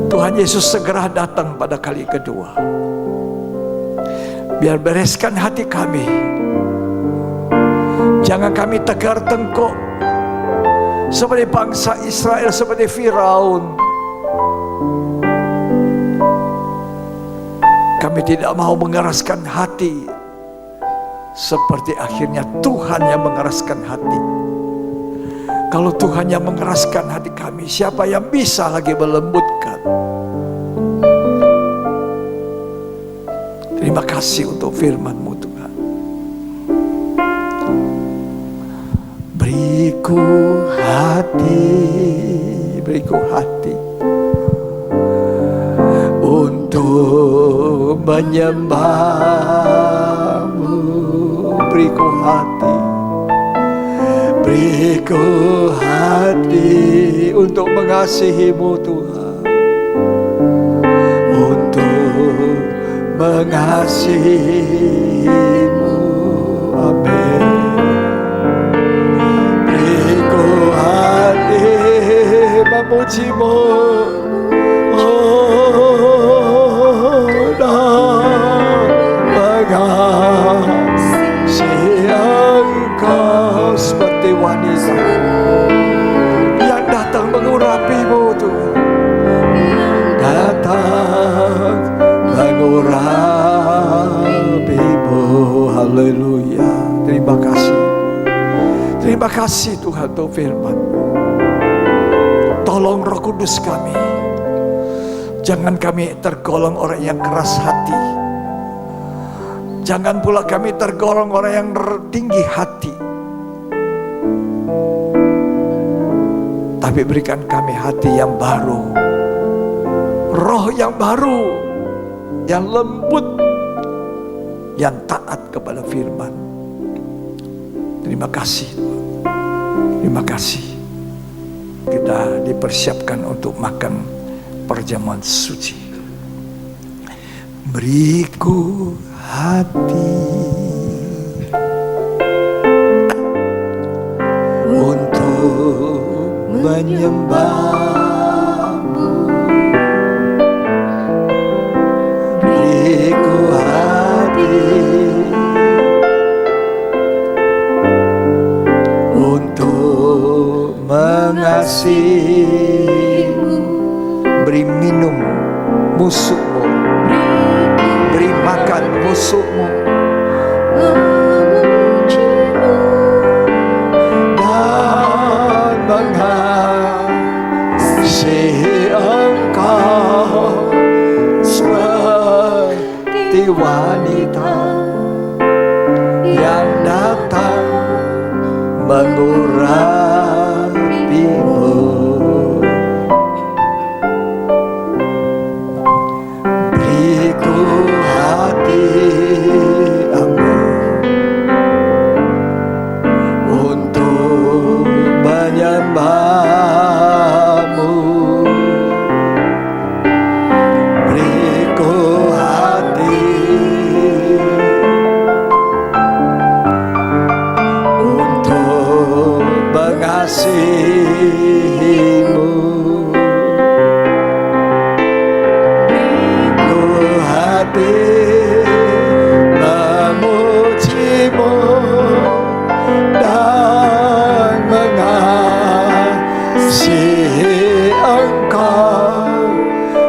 Tuhan Yesus segera datang pada kali kedua. Biar bereskan hati kami. Jangan kami tegar tengkuk seperti bangsa Israel, seperti Firaun. Kami tidak mau mengeraskan hati seperti akhirnya Tuhan yang mengeraskan hati. Kalau Tuhan yang mengeraskan hati kami, siapa yang bisa lagi melembutkan? Terima kasih untuk firman-Mu Tuhan. Beriku hati untuk menyembah-Mu. Beriku hati untuk mengasihi-Mu Tuhan, untuk mengasihi-Mu. Amin. Beriku hati memuji-Mu, mengasihi Engkau seperti wanita yang datang mengurapi-Mu Tuhan. Datang mengurapi-Mu. Haleluya. Terima kasih Tuhan untuk firman. Tolong Roh Kudus kami, jangan kami tergolong orang yang keras hati. Jangan pula kami tergolong orang yang tinggi hati. Tapi berikan kami hati yang baru, roh yang baru, yang lembut, yang taat kepada firman. Terima kasih Tuhan. Terima kasih. Kita dipersiapkan untuk makan perjamuan suci. Beriku hati untuk menyembah-Mu. Beriku hati untuk mengasihi-Mu. Beri minum musuh-Mu, beri makan musuh-Mu, dan mengasihi Engkau seperti wanita yang datang mengurapi-Mu. Beriku hati, amin, untuk menyembah-Mu. Beriku hati untuk mengasihi-Mu. Memuji-Mu dan mengasihi kasih Engkau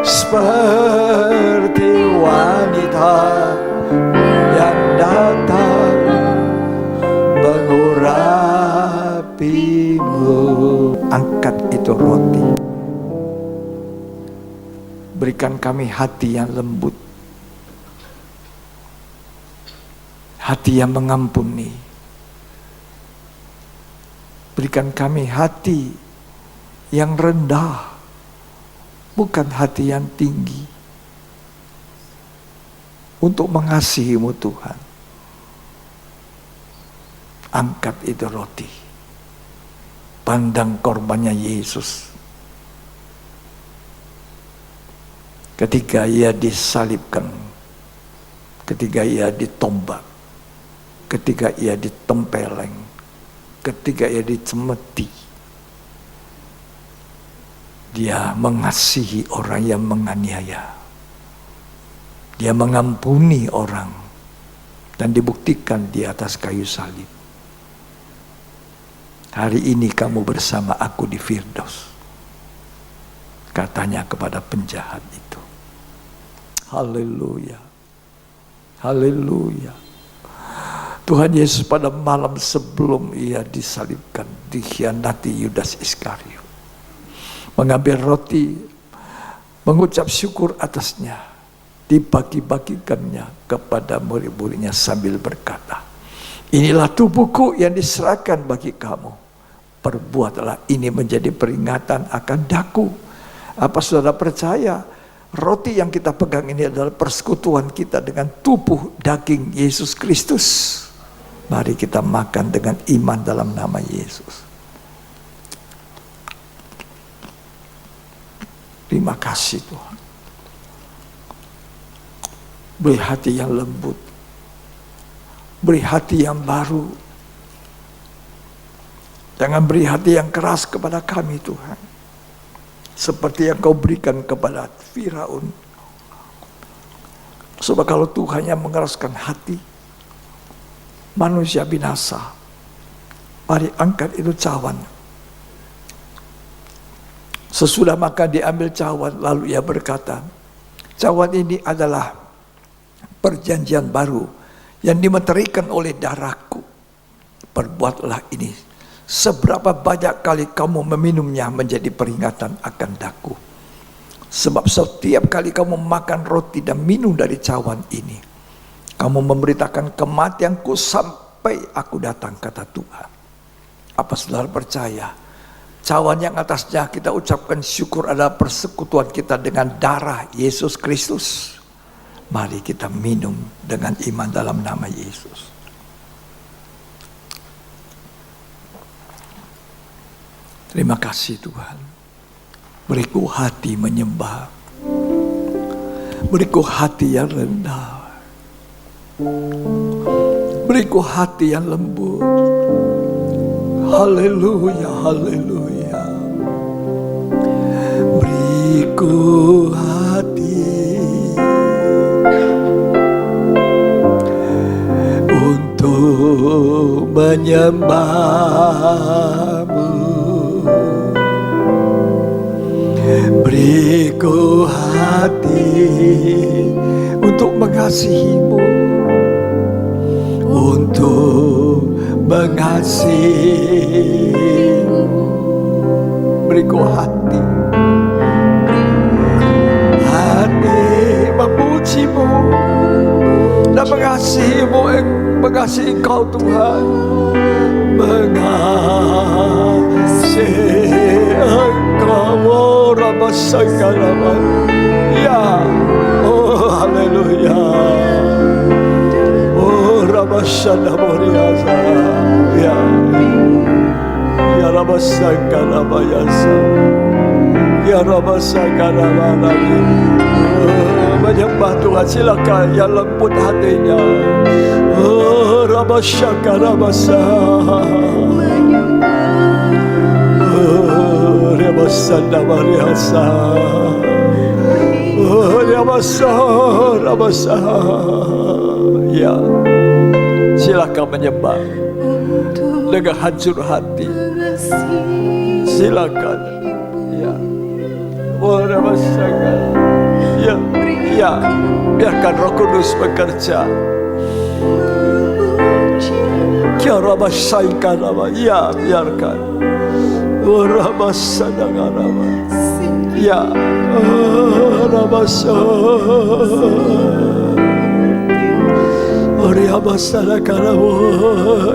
seperti wanita yang datang mengurapimu. Angkat itu roti. Berikan kami hati yang lembut, hati yang mengampuni. Berikan kami hati yang rendah, bukan hati yang tinggi, untuk mengasihi-Mu Tuhan. Angkat itu roti. Pandang korbannya Yesus. Ketika Ia disalibkan, ketika Ia ditombak, ketika Ia ditempeleng, ketika Ia dicemeti, Dia mengasihi orang yang menganiaya. Dia mengampuni orang, dan dibuktikan di atas kayu salib. Hari ini kamu bersama aku di Firdaus, katanya kepada penjahat itu. Haleluya, haleluya. Tuhan Yesus pada malam sebelum Ia disalibkan, dikhianati Yudas Iskariot, mengambil roti, mengucap syukur atasnya, dibagi-bagikannya kepada murid-muridnya sambil berkata, inilah tubuhku yang diserahkan bagi kamu. Perbuatlah ini menjadi peringatan akan daku. Apa saudara percaya roti yang kita pegang ini adalah persekutuan kita dengan tubuh daging Yesus Kristus? Mari kita makan dengan iman dalam nama Yesus. Terima kasih Tuhan. Beri hati yang lembut, beri hati yang baru. Jangan beri hati yang keras kepada kami Tuhan, seperti yang Kau berikan kepada Firaun. Sebab kalau Tuhan yang mengeraskan hati, manusia binasa. Mari angkat itu cawan. Sesudah maka diambil cawan, lalu Ia berkata, cawan ini adalah perjanjian baru yang dimeterikan oleh darahku. Perbuatlah ini seberapa banyak kali kamu meminumnya menjadi peringatan akan daku. Sebab setiap kali kamu makan roti dan minum dari cawan ini, kamu memberitakan kematianku sampai aku datang, kata Tuhan. Apa saudara percaya? Cawan yang atasnya kita ucapkan syukur adalah persekutuan kita dengan darah Yesus Kristus. Mari kita minum dengan iman dalam nama Yesus. Terima kasih Tuhan. Beriku hati menyembah, beriku hati yang rendah, beriku hati yang lembut. Haleluya, haleluya. Beriku hati untuk menyembah-Mu. Beriku hati untuk mengasihi-Mu, untuk mengasihi-Mu. Beriku hati, hati memuji-Mu dan mengasihi-Mu, mengasihi Engkau Tuhan, mengasihi Engkau. Ya, oh haleluya, oh Rabashana Moriasa, ya, ya Rabasakana Mayasa, ya Rabasakana lagi. Menyembah Tuhan, silakan yang lembut hatinya. Oh Rabashakana Masa. Rabasana Mariasa, Rabasa, ya, silakan menyembah dengan hancur hati, silakan. Ya. Ya, ya, biarkan Roh Kudus bekerja. Ya, biarkan. Ya,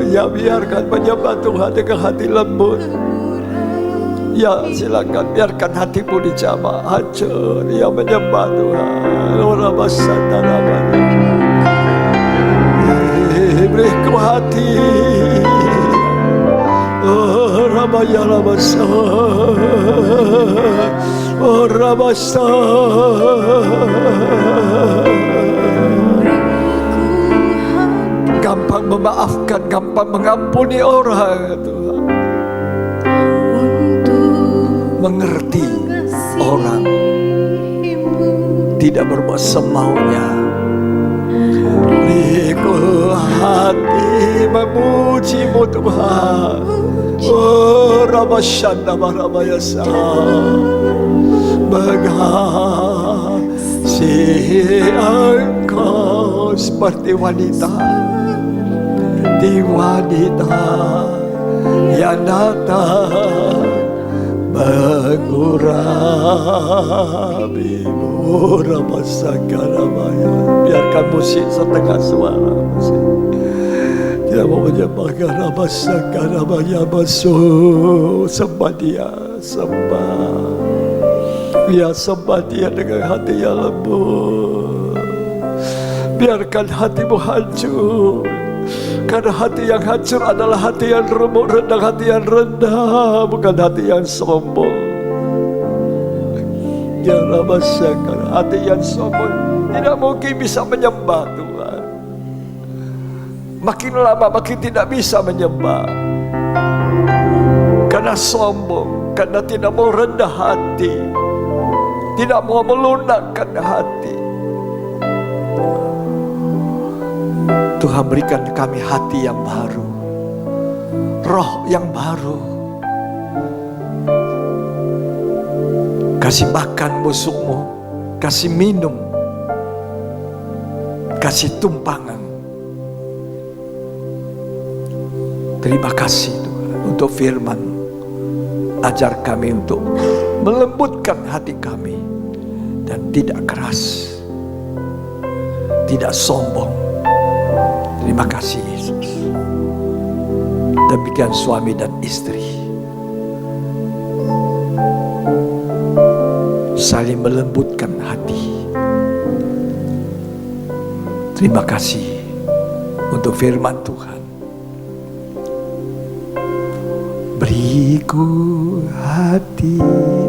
ya, biarkan menyembah Tuhan dengan hati lembut. Ya, silakan biarkan hatimu dijamah hancur. Ya, menyembah Tuhan. Beriku hati. Ramaya Ramasa. Ramasa. Gampang memaafkan, gampang mengampuni orang, Tuhan. Mengerti orang, tidak berbuat semaunya. Beriku hati memuji-Mu Tuhan. Oh, Ramashanda Maramayasa. Mengasihi Engkau seperti wanita, di wanita yang datang mengurapi-Mu. Ramasakarabaya. Biarkan musik setengah suara, musik. Dia mau menyembahkan Ramasakarabaya. Masuk, sembah Dia, sembah. Ya, sembah Dia dengan hati yang lembut. Biarkan hatimu hancur. Karena hati yang hancur adalah hati yang remuk, rendah, hati yang rendah, bukan hati yang sombong. Ya, Ramasakarabaya. Hati yang sombong tidak mungkin bisa menyembah Tuhan. Makin lama makin tidak bisa menyembah. Karena sombong, karena tidak mau rendah hati, tidak mau melunakkan hati. Tuhan berikan kami hati yang baru, roh yang baru. Kasih makan musuhmu, kasih minum, kasih tumpangan. Terima kasih Tuhan untuk firman. Ajar kami untuk melembutkan hati kami dan tidak keras, tidak sombong. Terima kasih Yesus. Demikian suami dan istri saling melembutkan hati. Terima kasih untuk firman Tuhan. Beriku hati.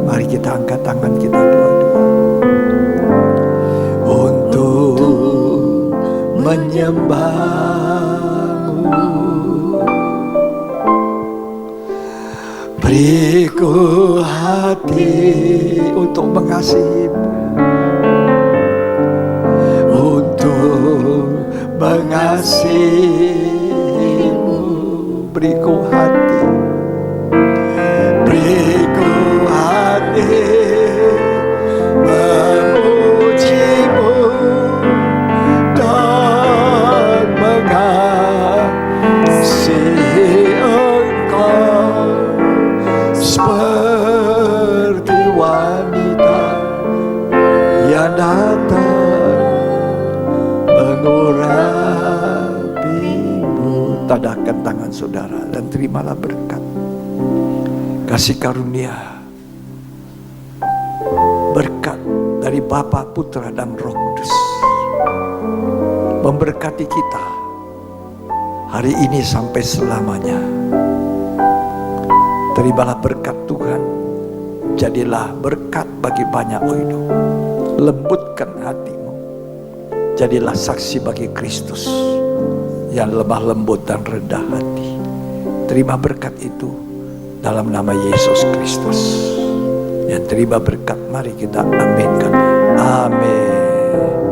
Mari kita angkat tangan kita dua-dua untuk menyembah-Mu. Beriku hati untuk mengasihi-Mu, untuk mengasihi-Mu. Beriku hati, beriku hati memuji-Mu dan mengasihi Engkau seperti wanita yang datang mengurapi-Mu. Tadahkan tangan saudara dan terimalah berkat kasih karunia, berkat dari Bapa, Putra dan Roh Kudus memberkati kita hari ini sampai selamanya. Terimalah berkat Tuhan, jadilah berkat bagi banyak hidup. Lembutkan hatimu, jadilah saksi bagi Kristus yang lemah lembut dan rendah hati. Terima berkat itu dalam nama Yesus Kristus. Yang terima berkat, mari kita aminkan.